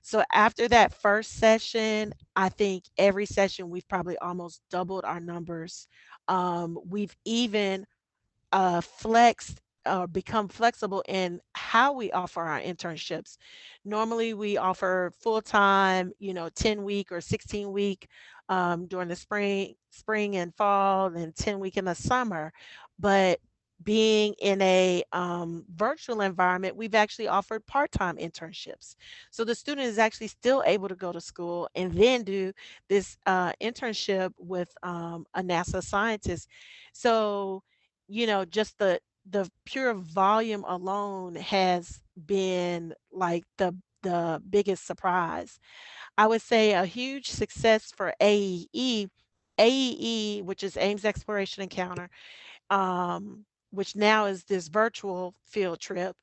So after that first session, I think every session we've probably almost doubled our numbers. We've even flexed or become flexible in how we offer our internships. Normally, we offer full time, 10-week or 16-week during the spring and fall, and 10-week in the summer. But being in a virtual environment, we've actually offered part-time internships. So the student is actually still able to go to school and then do this internship with a NASA scientist. So, just the pure volume alone has been like the biggest surprise. I would say a huge success for AEE, which is Ames Exploration Encounter, which now is this virtual field trip,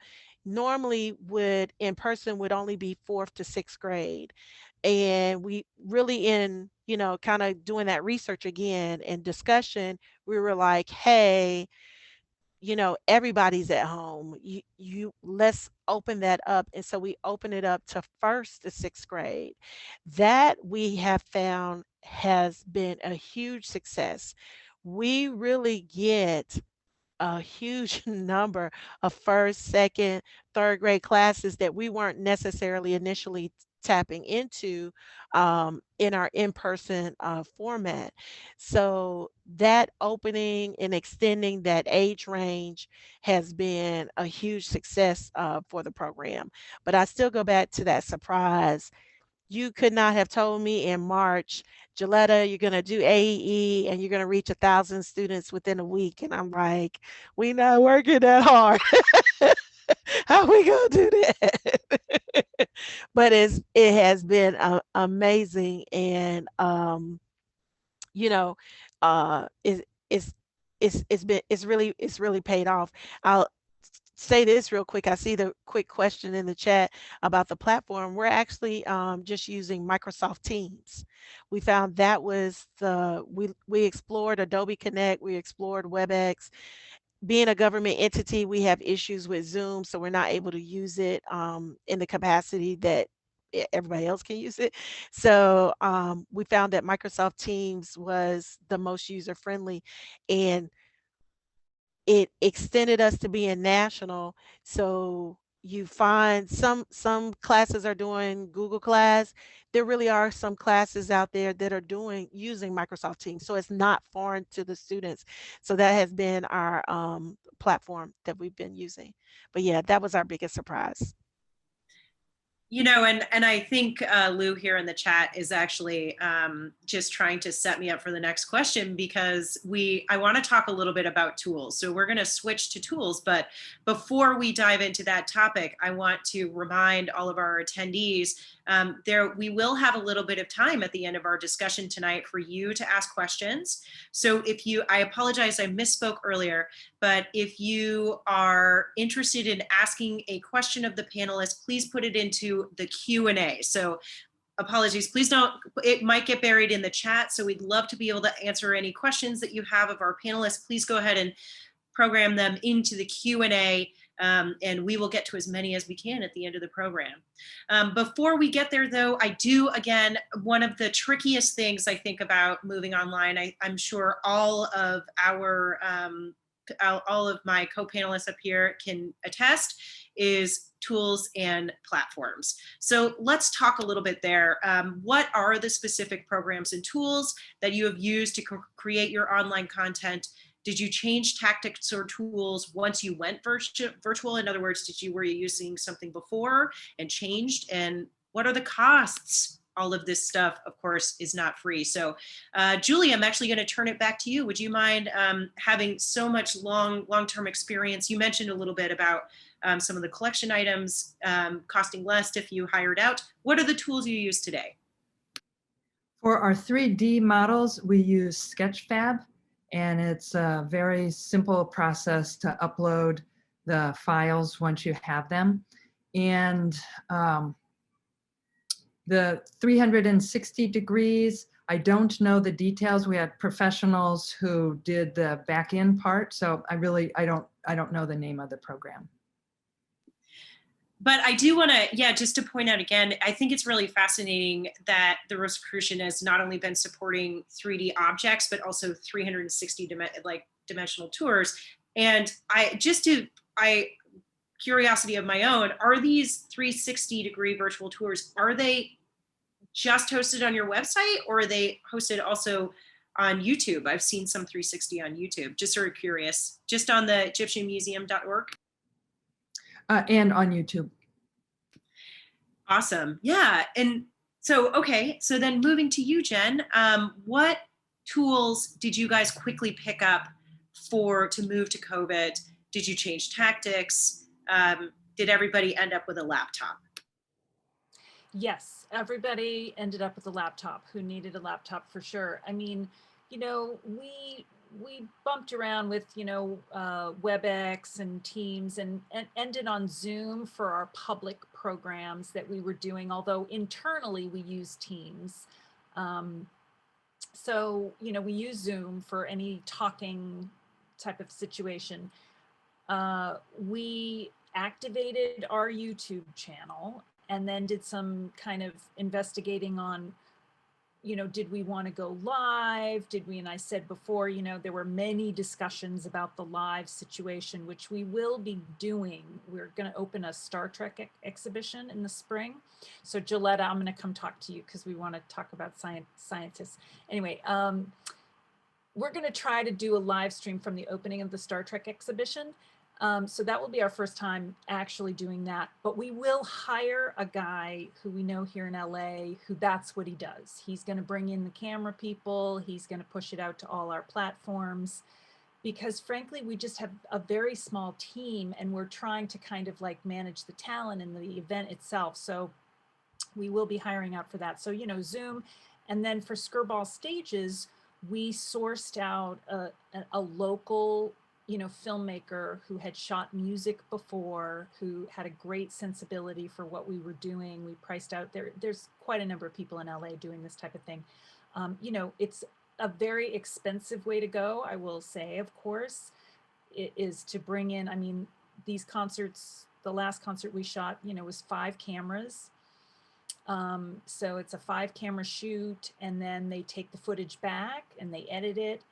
normally would in person would only be 4th to 6th grade. And we really kind of doing that research again and discussion, we were like, hey, everybody's at home. You let's open that up. And so we open it up to 1st to 6th grade. That we have found has been a huge success. We really get a huge number of first, second, third grade classes that we weren't necessarily initially tapping into in our in-person format. So that opening and extending that age range has been a huge success for the program. But I still go back to that surprise. You could not have told me in March, Joeletta, you're going to do AEE and you're going to reach 1,000 students within a week. And I'm like, we not working that hard. How we going to do that? But it has been amazing. And, you know, it's, it's really paid off. I'll say this real quick. I see the quick question in the chat about the platform. We're actually just using Microsoft Teams. We found that was we explored Adobe Connect, we explored WebEx. Being a government entity, we have issues with Zoom, so we're not able to use it in the capacity that everybody else can use it. So we found that Microsoft Teams was the most user friendly, and it extended us to being national. So you find some classes are doing Google Class. There really are some classes out there that are using Microsoft Teams. So it's not foreign to the students. So that has been our platform that we've been using. But yeah, that was our biggest surprise. You know, and I think Lou here in the chat is actually just trying to set me up for the next question, because I want to talk a little bit about tools. So we're going to switch to tools, but before we dive into that topic, I want to remind all of our attendees we will have a little bit of time at the end of our discussion tonight for you to ask questions. So I apologize, I misspoke earlier, but if you are interested in asking a question of the panelists, please put it into the Q&A. So apologies, please don't, it might get buried in the chat. So we'd love to be able to answer any questions that you have of our panelists. Please go ahead and program them into the Q&A. And we will get to as many as we can at the end of the program. Before we get there, though, I do, again, one of the trickiest things I think about moving online, I'm sure all of my co-panelists up here can attest, is tools and platforms. So let's talk a little bit there. What are the specific programs and tools that you have used to create your online content? Did you change tactics or tools once you went virtual? In other words, were you using something before and changed? And what are the costs? All of this stuff, of course, is not free. So Julie, I'm actually going to turn it back to you. Would you mind having so much long-term experience? You mentioned a little bit about some of the collection items costing less if you hired out. What are the tools you use today? For our 3D models, we use Sketchfab, and it's a very simple process to upload the files once you have them. And the 360 degrees, I don't know the details. We had professionals who did the back end part, so I don't know the name of the program. But I do want to, just to point out again, I think it's really fascinating that the Rosicrucian has not only been supporting 3D objects, but also 360 dimensional tours. And curiosity of my own, are these 360-degree virtual tours, are they just hosted on your website, or are they hosted also on YouTube? I've seen some 360 on YouTube, just sort of curious, just on the EgyptianMuseum.org. And on YouTube. Awesome. Yeah. And so, okay. So then moving to you, Jen, what tools did you guys quickly pick up to move to COVID? Did you change tactics? Did everybody end up with a laptop? Yes, everybody ended up with a laptop who needed a laptop for sure. I mean, you know, we bumped around with, WebEx and Teams and ended on Zoom for our public programs that we were doing, although internally we use Teams. So, we use Zoom for any talking type of situation. We activated our YouTube channel and then did some kind of investigating on did we want to go live? And I said before, there were many discussions about the live situation, which we will be doing. We're going to open a Star Trek exhibition in the spring. So Joeletta, I'm going to come talk to you because we want to talk about scientists. Anyway, we're going to try to do a live stream from the opening of the Star Trek exhibition. So that will be our first time actually doing that. But we will hire a guy who we know here in LA, who that's what he does. He's going to bring in the camera people. He's going to push it out to all our platforms. Because frankly, we just have a very small team and we're trying to kind of like manage the talent and the event itself. So we will be hiring out for that. So, Zoom. And then for Skirball Stages, we sourced out a local filmmaker who had shot music before, who had a great sensibility for what we were doing. We priced out there's quite a number of people in LA doing this type of thing. It's a very expensive way to go, I will say, of course. It is to bring in, these concerts, the last concert we shot, was 5 cameras. So it's a 5-camera shoot, and then they take the footage back and they edit it.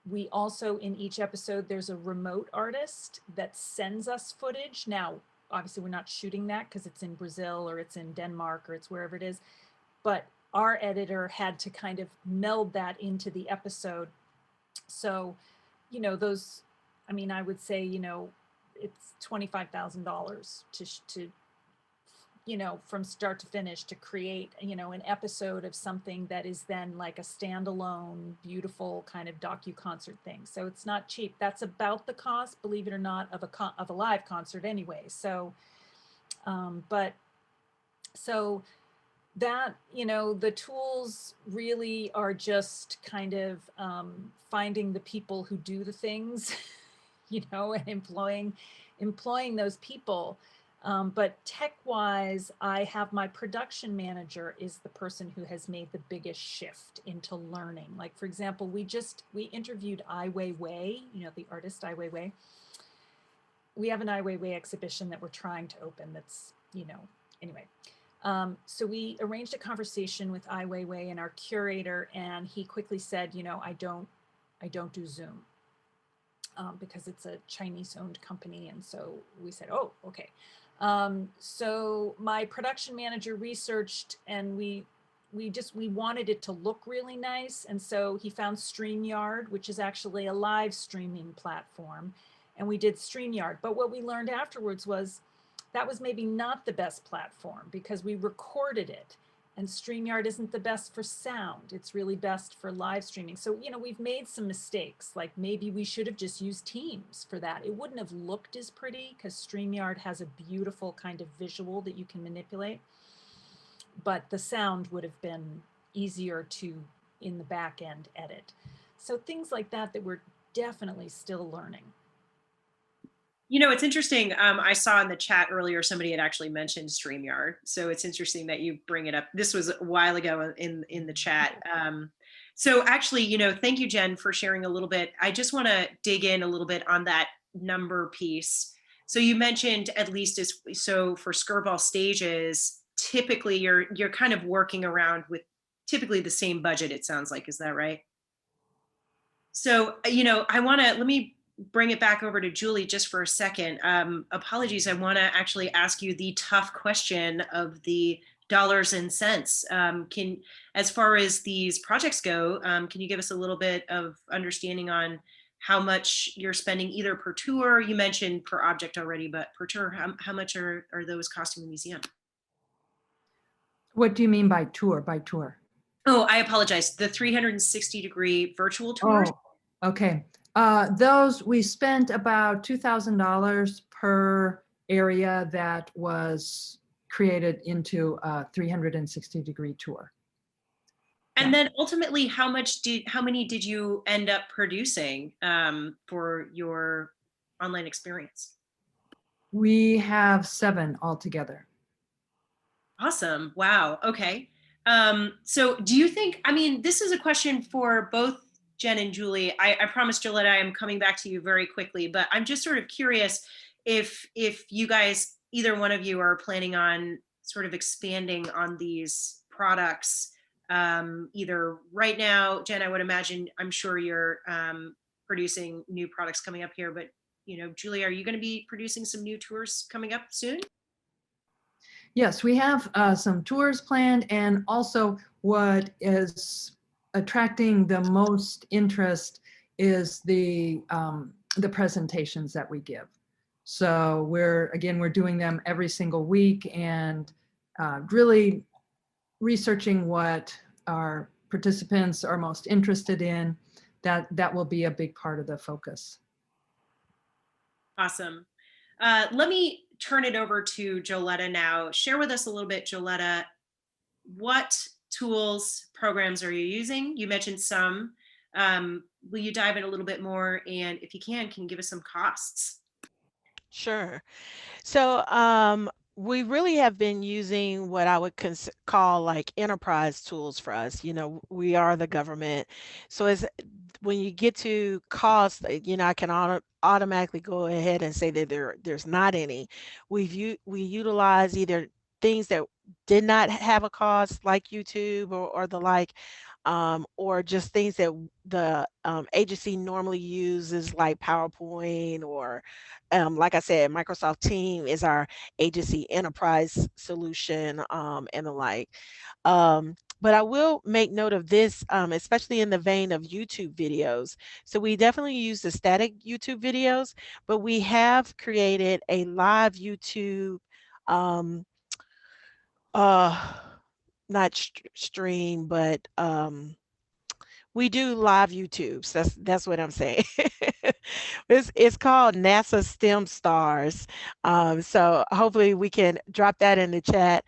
We also, in each episode, there's a remote artist that sends us footage. Now, obviously we're not shooting that because it's in Brazil or it's in Denmark or it's wherever it is, but our editor had to kind of meld that into the episode. So, those, I would say, it's $25,000 to from start to finish to create, an episode of something that is then like a standalone, beautiful kind of docu-concert thing. So it's not cheap. That's about the cost, believe it or not, of a live concert anyway. So, so that, the tools really are just kind of finding the people who do the things, and employing those people. But tech-wise, I have my production manager is the person who has made the biggest shift into learning. Like, for example, we interviewed Ai Weiwei, the artist Ai Weiwei. We have an Ai Weiwei exhibition that we're trying to open that's, anyway. So we arranged a conversation with Ai Weiwei and our curator, and he quickly said, I don't do Zoom. Because it's a Chinese-owned company. And so we said, oh, okay. So my production manager researched, and we wanted it to look really nice. And so he found StreamYard, which is actually a live streaming platform. And we did StreamYard. But what we learned afterwards was that was maybe not the best platform because we recorded it. And StreamYard isn't the best for sound. It's really best for live streaming. So, we've made some mistakes. Like maybe we should have just used Teams for that. It wouldn't have looked as pretty because StreamYard has a beautiful kind of visual that you can manipulate. But the sound would have been easier to, in the back end, edit. So things like that we're definitely still learning. It's interesting. I saw in the chat earlier, somebody had actually mentioned StreamYard. So it's interesting that you bring it up. This was a while ago in the chat. So actually, thank you, Jen, for sharing a little bit. I just want to dig in a little bit on that number piece. So you mentioned, at least so for Skirball Stages, typically you're kind of working around with typically the same budget, it sounds like. Is that right? So, let me bring it back over to Julie just for a second. Apologies, I want to actually ask you the tough question of the dollars and cents. As far as these projects go, can you give us a little bit of understanding on how much you're spending either per tour? You mentioned per object already, but per tour, how much are those costing the museum? What do you mean by tour? By tour? Oh, I apologize. The 360-degree virtual tours. Oh, okay. Those, we spent about $2,000 per area that was created into a 360-degree tour. And then ultimately, how many did you end up producing for your online experience? We have 7 altogether. Awesome. Wow. Okay. So do you think, this is a question for both Jen and Julie. I promised Joeletta I am coming back to you very quickly, but I'm just sort of curious if you guys, either one of you, are planning on sort of expanding on these products either right now. Jen, I would imagine, I'm sure you're producing new products coming up here, but Julie, are you going to be producing some new tours coming up soon? Yes, we have some tours planned, and also what is attracting the most interest is the presentations that we give. So we're doing them every single week, and really researching what our participants are most interested in. That will be a big part of the focus. Awesome. Let me turn it over to Joeletta now. Share with us a little bit, Joeletta, what tools, programs are you using? You mentioned some. Will you dive in a little bit more? And if you can you give us some costs? Sure. So, we really have been using what I would call like enterprise tools for us. We are the government. So, when you get to cost, I can automatically go ahead and say that there's not any. We utilize either things that did not have a cost, like YouTube or the like, or just things that the agency normally uses, like PowerPoint, or like I said, Microsoft Team is our agency enterprise solution, and the like. But I will make note of this, especially in the vein of YouTube videos. So we definitely use the static YouTube videos, but we have created a live YouTube, um, uh, not stream, but we do live YouTubes. That's what I'm saying. It's called NASA STEM Stars. So hopefully we can drop that in the chat.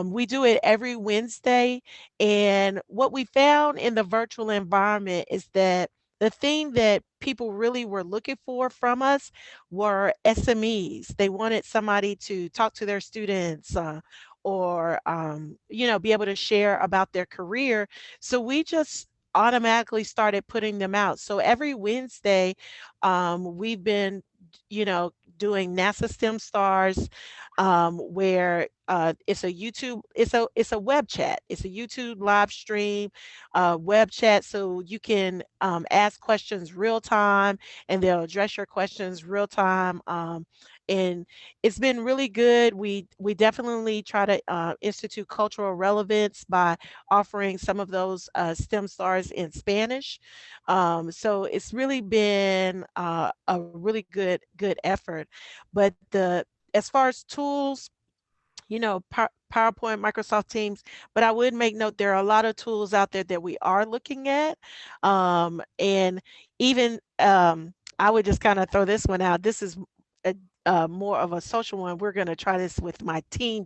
We do it every Wednesday, and what we found in the virtual environment is that the thing that people really were looking for from us were SMEs. They wanted somebody to talk to their students, or be able to share about their career. So we just automatically started putting them out. So every Wednesday, we've been, doing NASA STEM Stars, where it's a YouTube, it's a web chat, it's a YouTube live stream, web chat, so you can ask questions real time, and they'll address your questions real time. And it's been really good. We definitely try to institute cultural relevance by offering some of those STEM stars in Spanish. So it's really been a really good effort. But as far as tools, PowerPoint, Microsoft Teams, but I would make note there are a lot of tools out there that we are looking at. And even I would just kind of throw this one out. This is more of a social one. We're going to try this with my team,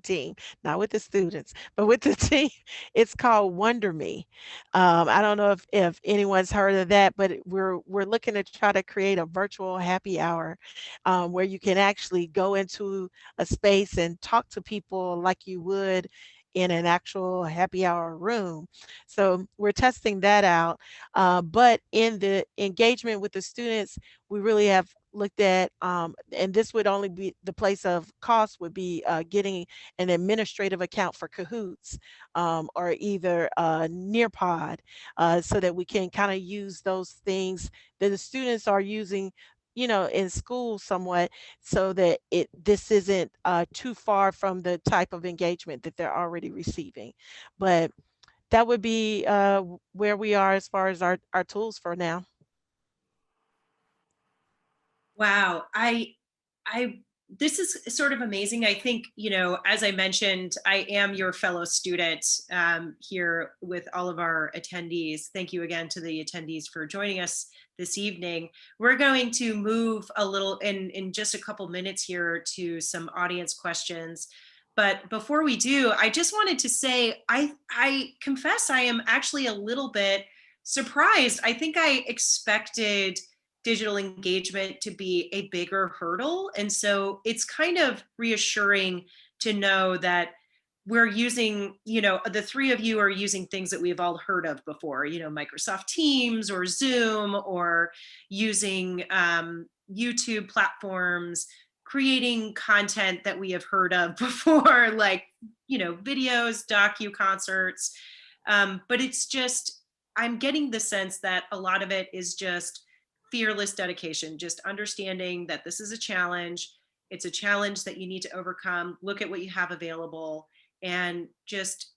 not with the students, but with the team. It's called Wonder Me. I don't know if anyone's heard of that, but we're looking to try to create a virtual happy hour, where you can actually go into a space and talk to people like you would in an actual happy hour room. So we're testing that out. But in the engagement with the students, we really have looked at, and this would only be the place of cost, would be getting an administrative account for Cahoots, or either Nearpod, so that we can kind of use those things that the students are using, in school somewhat, so that this isn't too far from the type of engagement that they're already receiving. But that would be where we are as far as our tools for now. Wow. This is sort of amazing. I think, as I mentioned, I am your fellow student here with all of our attendees. Thank you again to the attendees for joining us this evening. We're going to move a little in just a couple minutes here to some audience questions. But before we do, I just wanted to say, I confess I am actually a little bit surprised. I think I expected digital engagement to be a bigger hurdle. And so it's kind of reassuring to know that we're using, the three of you are using things that we've all heard of before, Microsoft Teams or Zoom, or using YouTube platforms, creating content that we have heard of before, like, videos, docu concerts. But it's just, I'm getting the sense that a lot of it is just fearless dedication, just understanding that this is a challenge. It's a challenge that you need to overcome. Look at what you have available and just,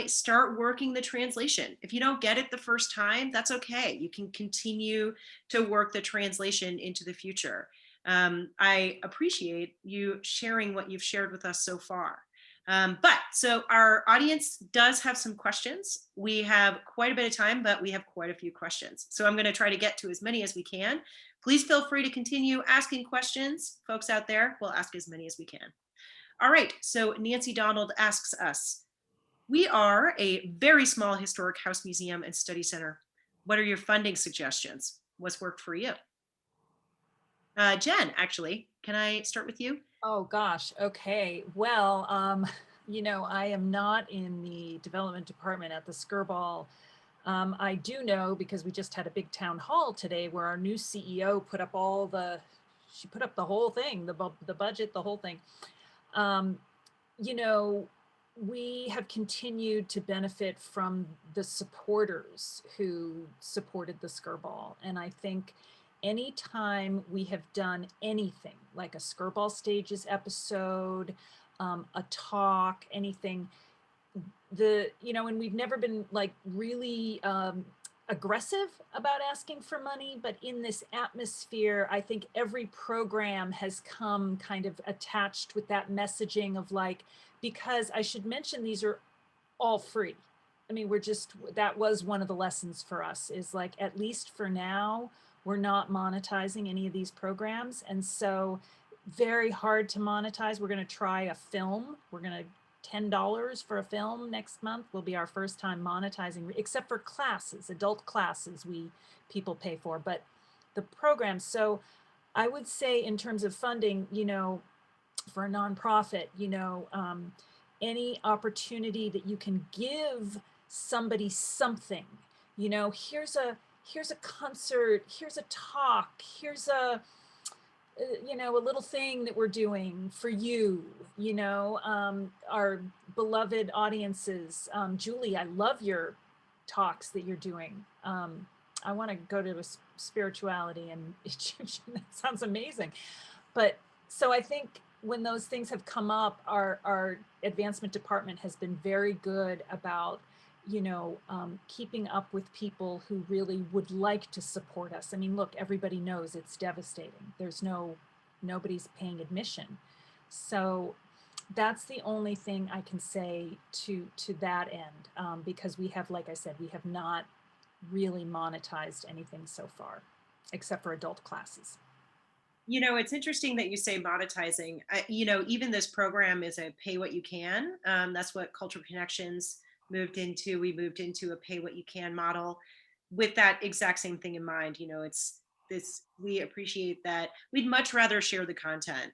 start working the translation. If you don't get it the first time, that's okay. You can continue to work the translation into the future. I appreciate you sharing what you've shared with us so far. But so our audience does have some questions. We have quite a bit of time, but we have quite a few questions. So I'm going to try to get to as many as we can. Please feel free to continue asking questions. Folks out there, we'll ask as many as we can. All right, so Nancy Donald asks us, we are a very small historic house museum and study center. What are your funding suggestions? What's worked for you? Jen, actually, can I start with you? Oh gosh, okay. Well, I am not in the development department at the Skirball. I do know because we just had a big town hall today where our new CEO put up she put up the whole thing, the budget, the whole thing. We have continued to benefit from the supporters who supported the Skirball. And I think anytime we have done anything like a Skirball Stages episode, a talk, anything, and we've never been like really aggressive about asking for money, but in this atmosphere, I think every program has come kind of attached with that messaging of like, because I should mention these are all free. I mean, that was one of the lessons for us is like, at least for now, we're not monetizing any of these programs. And so very hard to monetize. We're going to try a film. We're going to $10 for a film next month will be our first time monetizing, except for classes, adult classes people pay for, but the programs. So I would say in terms of funding, for a nonprofit, any opportunity that you can give somebody something, here's a concert, here's a talk, here's a little thing that we're doing for you, our beloved audiences. Julie, I love your talks that you're doing. I want to go to spirituality and Egyptian. That sounds amazing. But so I think when those things have come up, our advancement department has been very good about keeping up with people who really would like to support us. I mean, look, everybody knows it's devastating. Nobody's paying admission. So that's the only thing I can say to that end, because we have, like I said, we have not really monetized anything so far, except for adult classes. It's interesting that you say monetizing. Even this program is a pay what you can. That's what Cultural Connections moved into. We moved into a pay what you can model with that exact same thing in mind. It's this, we appreciate that. We'd much rather share the content.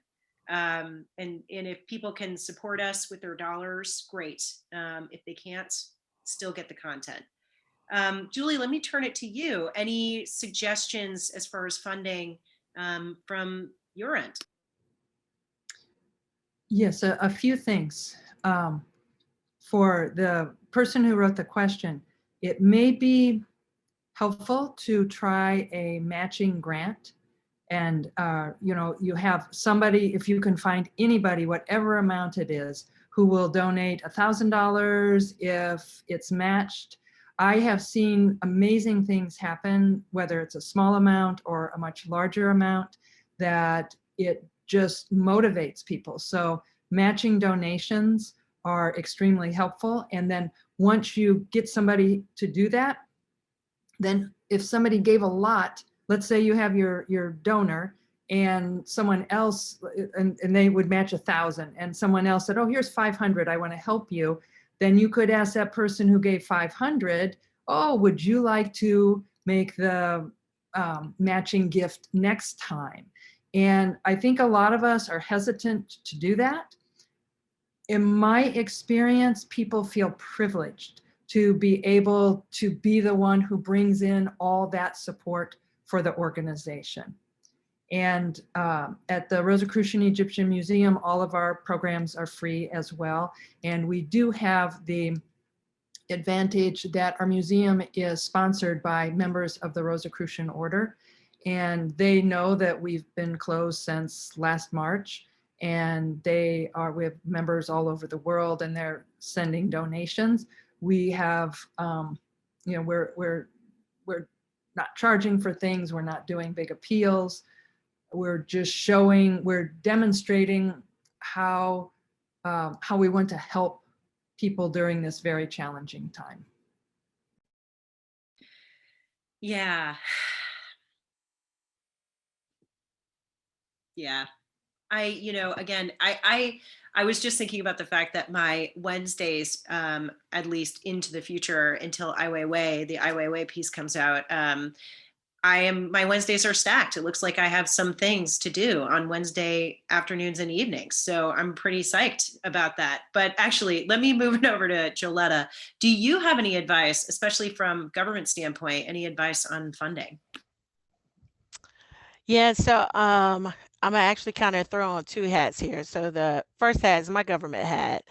And if people can support us with their dollars, great. If they can't, still get the content. Julie, let me turn it to you. Any suggestions as far as funding from your end? Yes, a few things. For the person who wrote the question, it may be helpful to try a matching grant. And, you have somebody, if you can find anybody, whatever amount it is, who will donate $1,000 if it's matched. I have seen amazing things happen, whether it's a small amount or a much larger amount, that it just motivates people. So matching donations are extremely helpful. And then once you get somebody to do that, then if somebody gave a lot, let's say you have your donor and someone else, and they would match 1,000, and someone else said, oh, here's 500, I want to help you. Then you could ask that person who gave 500, oh, would you like to make the matching gift next time? And I think a lot of us are hesitant to do that. In my experience, people feel privileged to be able to be the one who brings in all that support for the organization. And at the Rosicrucian Egyptian Museum, all of our programs are free as well. And we do have the advantage that our museum is sponsored by members of the Rosicrucian Order. And they know that we've been closed since last March. And we have members all over the world, and they're sending donations. We have, we're not charging for things. We're not doing big appeals. We're just we're demonstrating how we want to help people during this very challenging time. Yeah. Yeah. Again, I was just thinking about the fact that my Wednesdays, at least into the future until the Ai Weiwei piece comes out, my Wednesdays are stacked. It looks like I have some things to do on Wednesday afternoons and evenings. So I'm pretty psyched about that. But actually, let me move it over to Joeletta. Do you have any advice, especially from government standpoint, any advice on funding? Yeah, so I'm gonna actually kind of throw on two hats here. So the first hat is my government hat.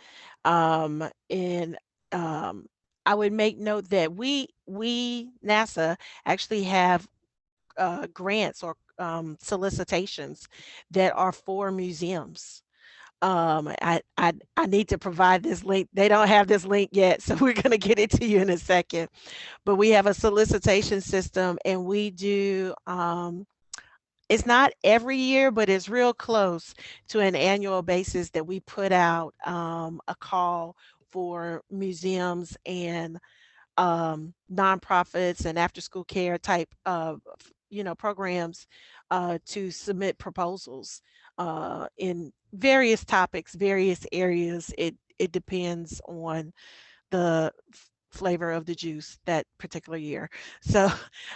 And I would make note that we NASA actually have grants or solicitations that are for museums. I need to provide this link. They don't have this link yet, so we're gonna get it to you in a second. But we have a solicitation system, and we do. It's not every year, but it's real close to an annual basis that we put out a call for museums and nonprofits and after school care type of programs to submit proposals in various topics, various areas. It depends on the flavor of the juice that particular year. So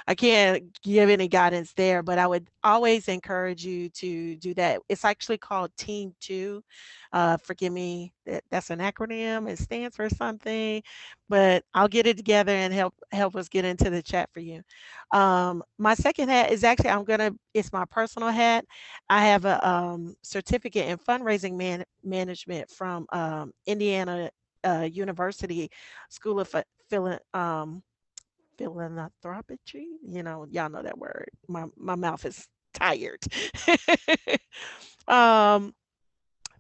I can't give any guidance there, but I would always encourage you to do that. It's actually called Team 2. Forgive me, that's an acronym. It stands for something, but I'll get it together and help us get into the chat for you. My second hat is actually it's my personal hat. I have a certificate in fundraising management from Indiana University School of Philanthropy. Y'all know that word. My mouth is tired.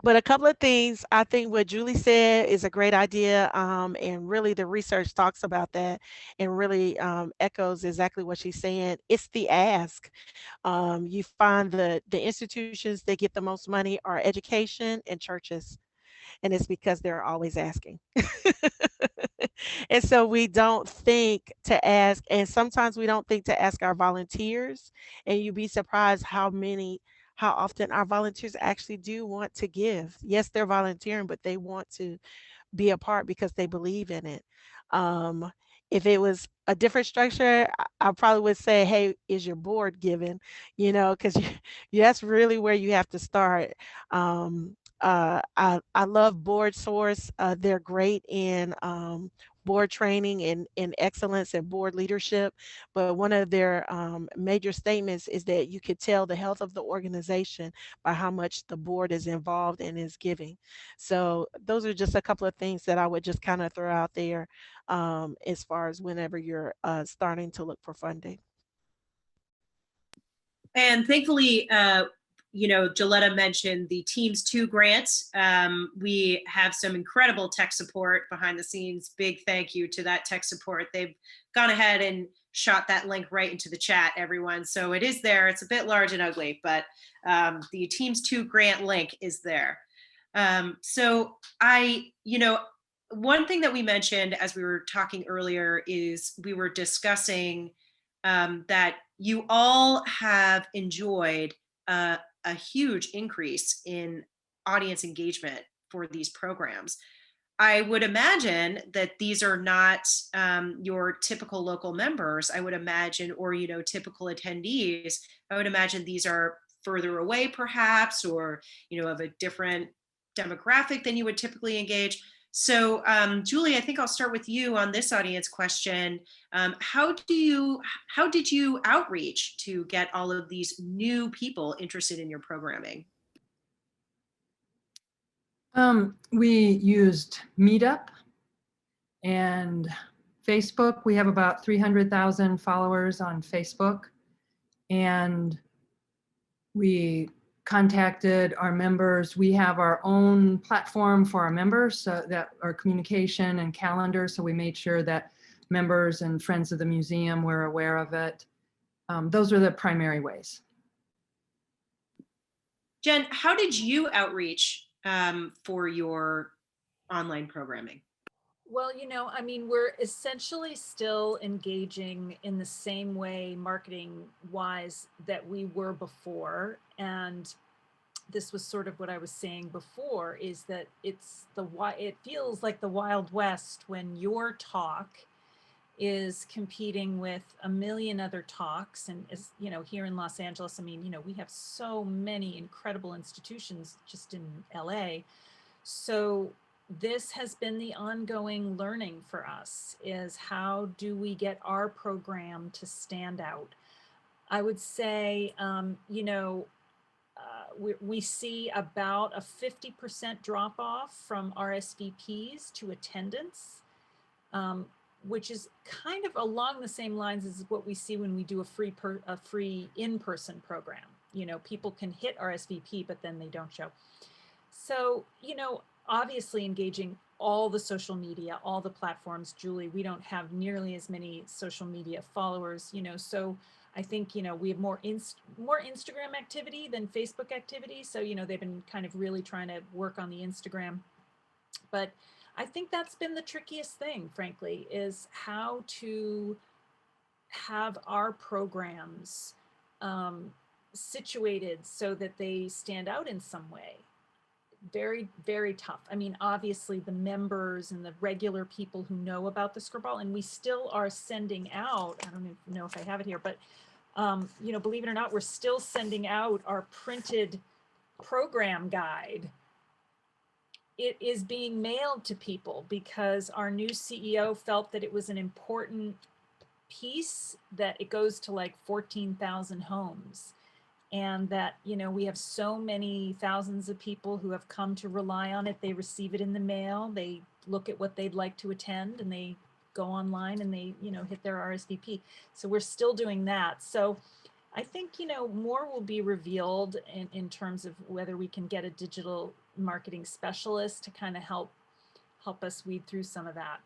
But a couple of things, I think what Julie said is a great idea, and really the research talks about that and really echoes exactly what she's saying. It's the ask. You find the institutions that get the most money are education and churches, and it's because they're always asking. And so we don't think to ask, and sometimes we don't think to ask our volunteers, and you'd be surprised how often our volunteers actually do want to give. Yes, they're volunteering, but they want to be a part because they believe in it. Um, if it was a different structure, I probably would say, hey, is your board given? Because that's really where you have to start. I love Board Source. They're great in board training and excellence and board leadership. But one of their major statements is that you could tell the health of the organization by how much the board is involved and is giving. So those are just a couple of things that I would just kind of throw out there as far as whenever you're starting to look for funding. And thankfully, Joeletta mentioned the Teams 2 grants. We have some incredible tech support behind the scenes. Big thank you to that tech support. They've gone ahead and shot that link right into the chat, everyone. So it is there. It's a bit large and ugly, but the Teams 2 grant link is there. So one thing that we mentioned as we were talking earlier is we were discussing that you all have enjoyed a huge increase in audience engagement for these programs. I would imagine that these are not your typical local members, I would imagine, or typical attendees. I would imagine these are further away perhaps, or of a different demographic than you would typically engage. So, Julie, I think I'll start with you on this audience question. How did you outreach to get all of these new people interested in your programming? We used Meetup and Facebook. We have about 300,000 followers on Facebook, and we contacted our members. We have our own platform for our members, so that our communication and calendar. So we made sure that members and friends of the museum were aware of it. Those are the primary ways. Jen, how did you outreach for your online programming? Well, I mean, we're essentially still engaging in the same way marketing wise that we were before. And this was sort of what I was saying before, is that it feels like the Wild West when your talk is competing with a million other talks. And as here in Los Angeles, I mean, we have so many incredible institutions just in LA. So this has been the ongoing learning for us, is how do we get our program to stand out? I would say, we see about a 50% drop off from RSVPs to attendance, which is kind of along the same lines as what we see when we do a free in-person program. People can hit RSVP, but then they don't show. So, obviously engaging all the social media, all the platforms. Julie, we don't have nearly as many social media followers, so I think, we have more Instagram activity than Facebook activity. So, they've been kind of really trying to work on the Instagram. But I think that's been the trickiest thing, frankly, is how to have our programs situated so that they stand out in some way. Very, very tough. I mean, obviously the members and the regular people who know about the Skirball, and we still are sending out, I don't even know if I have it here, but believe it or not, we're still sending out our printed program guide. It is being mailed to people because our new CEO felt that it was an important piece, that it goes to like 14,000 homes. And that, we have so many thousands of people who have come to rely on it. They receive it in the mail, they look at what they'd like to attend, and they go online and they, hit their RSVP. So we're still doing that. So I think, more will be revealed in terms of whether we can get a digital marketing specialist to kind of help us weed through some of that.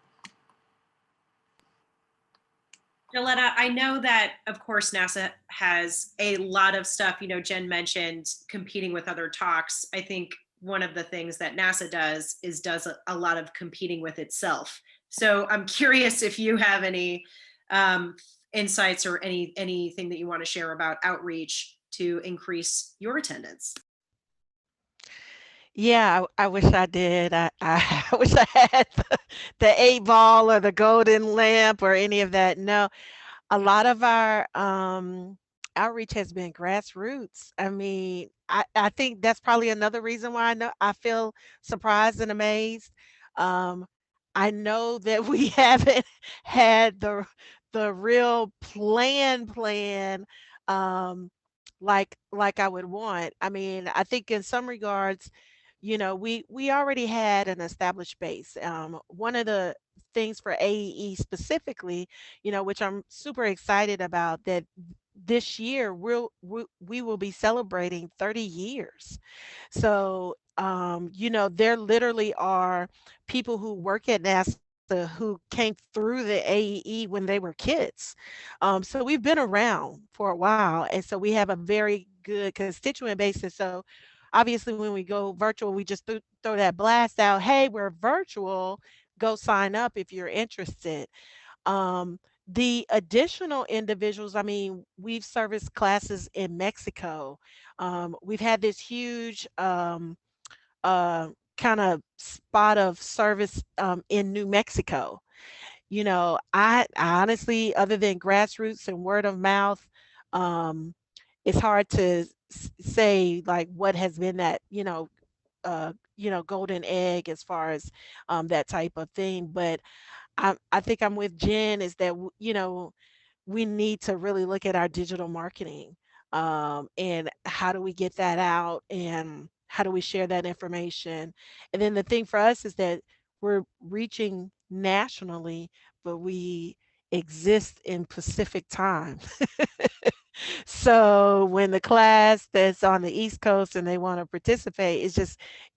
Joeletta, I know that, of course, NASA has a lot of stuff. Jen mentioned competing with other talks. I think one of the things that NASA does is a lot of competing with itself. So I'm curious if you have any insights or anything that you want to share about outreach to increase your attendance. Yeah, I wish I did. I wish I had the 8 ball or the golden lamp or any of that. No, a lot of our outreach has been grassroots. I mean, I think that's probably another reason why I feel surprised and amazed. I know that we haven't had the real plan like I would want. I mean, I think in some regards, we already had an established base. One of the things for AEE specifically, which I'm super excited about, that this year we will be celebrating 30 years. So, there literally are people who work at NASA who came through the AEE when they were kids. So we've been around for a while, and so we have a very good constituent basis. So obviously when we go virtual, we just throw that blast out, hey, we're virtual, go sign up if you're interested. The additional individuals, I mean, we've serviced classes in Mexico. We've had this huge kind of spot of service in New Mexico. I honestly, other than grassroots and word of mouth, it's hard to say like what has been that, golden egg as far as that type of thing. But I think I'm with Jen is that we need to really look at our digital marketing, and how do we get that out, and how do we share that information. And then the thing for us is that we're reaching nationally, but we exist in Pacific time. So when the class that's on the East Coast and they want to participate, it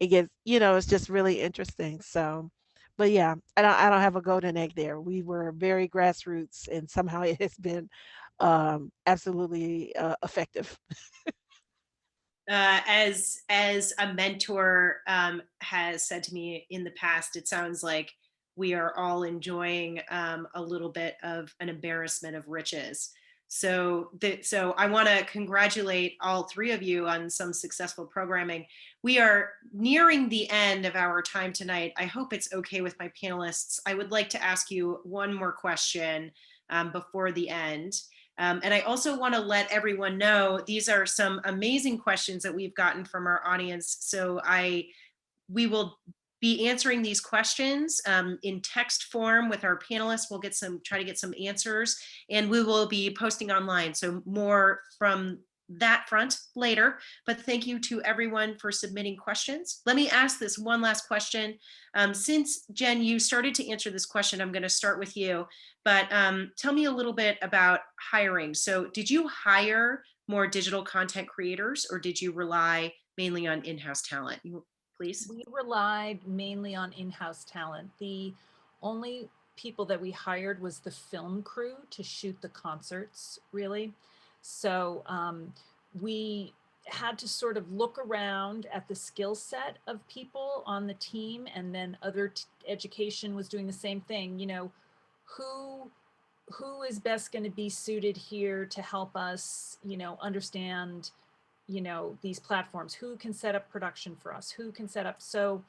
gets, it's just really interesting. So, but yeah, I don't have a golden egg there. We were very grassroots, and somehow it has been absolutely effective. As a mentor has said to me in the past, it sounds like we are all enjoying a little bit of an embarrassment of riches. So I want to congratulate all three of you on some successful programming. We are nearing the end of our time tonight. I hope it's okay with my panelists. I would like to ask you one more question before the end. And I also want to let everyone know these are some amazing questions that we've gotten from our audience. So we will be answering these questions in text form with our panelists. We'll try to get some answers, and we will be posting online. So more from that front later, but thank you to everyone for submitting questions. Let me ask this one last question. Since Jen, you started to answer this question, I'm going to start with you, but tell me a little bit about hiring. So did you hire more digital content creators, or did you rely mainly on in-house talent? Please. We relied mainly on in-house talent. The only people that we hired was the film crew to shoot the concerts, really. So we had to sort of look around at the skill set of people on the team, and then other education was doing the same thing. Who is best going to be suited here to help us, understand, these platforms, who can set up production for us, who can set up. So,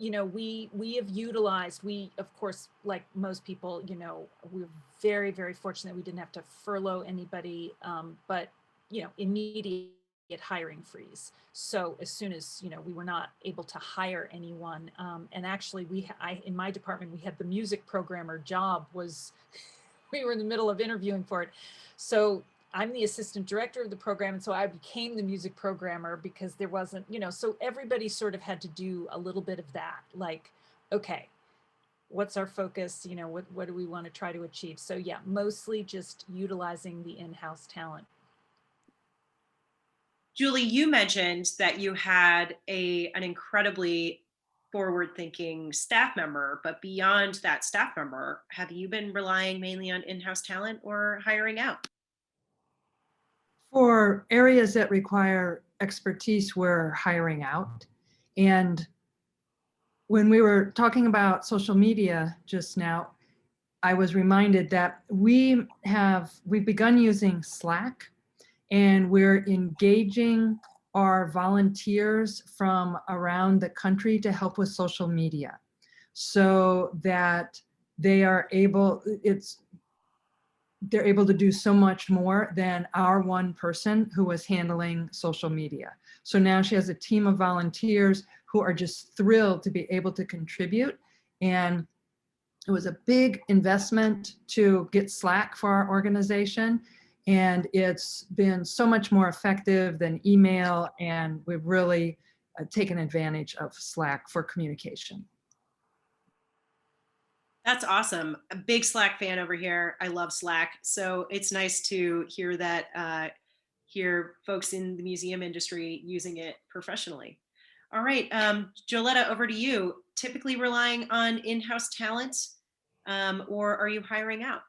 we have utilized, of course, like most people, we're very, very fortunate we didn't have to furlough anybody, but, immediate hiring freeze. So as soon as, we were not able to hire anyone, and actually in my department, we had the music programmer job we were in the middle of interviewing for it. So I'm the assistant director of the program, and so I became the music programmer because there wasn't, so everybody sort of had to do a little bit of that. Like, okay, what's our focus? What do we want to try to achieve? So yeah, mostly just utilizing the in-house talent. Julie, you mentioned that you had an incredibly forward-thinking staff member, but beyond that staff member, have you been relying mainly on in-house talent or hiring out? For areas that require expertise, we're hiring out. And when we were talking about social media just now, I was reminded that we've begun using Slack, and we're engaging our volunteers from around the country to help with social media, so that they're able to do so much more than our one person who was handling social media. So now she has a team of volunteers who are just thrilled to be able to contribute. And it was a big investment to get Slack for our organization. And it's been so much more effective than email. And we've really taken advantage of Slack for communication. That's awesome. A big Slack fan over here. I love Slack. So it's nice to hear that, hear folks in the museum industry using it professionally. All right, Joeletta, over to you. Typically relying on in-house talent, or are you hiring out?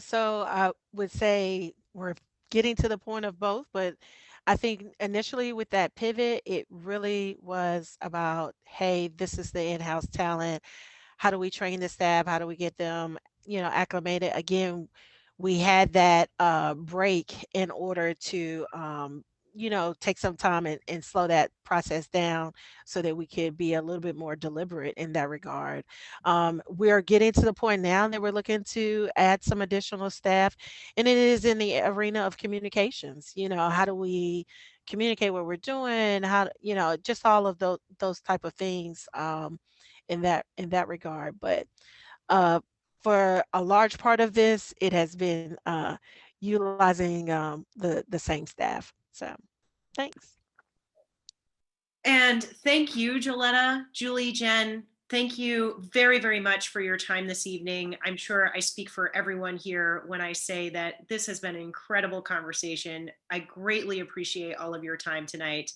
So I would say we're getting to the point of both, but I think initially with that pivot, it really was about, hey, this is the in-house talent. How do we train the staff? How do we get them, acclimated? Again, we had that break in order to, take some time and slow that process down so that we could be a little bit more deliberate in that regard. We are getting to the point now that we're looking to add some additional staff, and it is in the arena of communications. How do we communicate what we're doing, how to, just all of those type of things in that regard. But uh, for a large part of this, it has been utilizing the same staff. So thanks. And thank you, Joeletta, Julie, Jen. Thank you very, very much for your time this evening. I'm sure I speak for everyone here when I say that this has been an incredible conversation. I greatly appreciate all of your time tonight.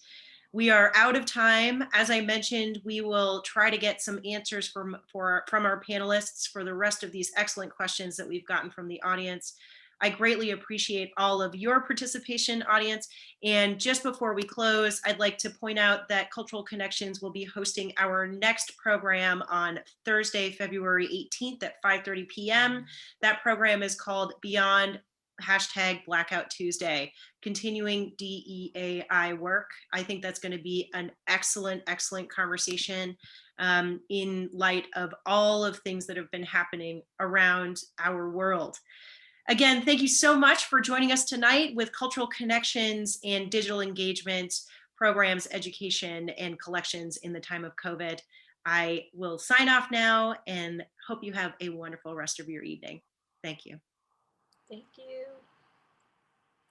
We are out of time. As I mentioned, we will try to get some answers from our panelists for the rest of these excellent questions that we've gotten from the audience. I greatly appreciate all of your participation, audience. And just before we close, I'd like to point out that Cultural Connections will be hosting our next program on Thursday, February 18th at 5:30 p.m. That program is called Beyond #Blackout Tuesday, continuing DEAI work. I think that's going to be an excellent, excellent conversation in light of all of things that have been happening around our world. Again, thank you so much for joining us tonight with Cultural Connections and Digital Engagement Programs, Education, and Collections in the time of COVID. I will sign off now and hope you have a wonderful rest of your evening. Thank you. Thank you.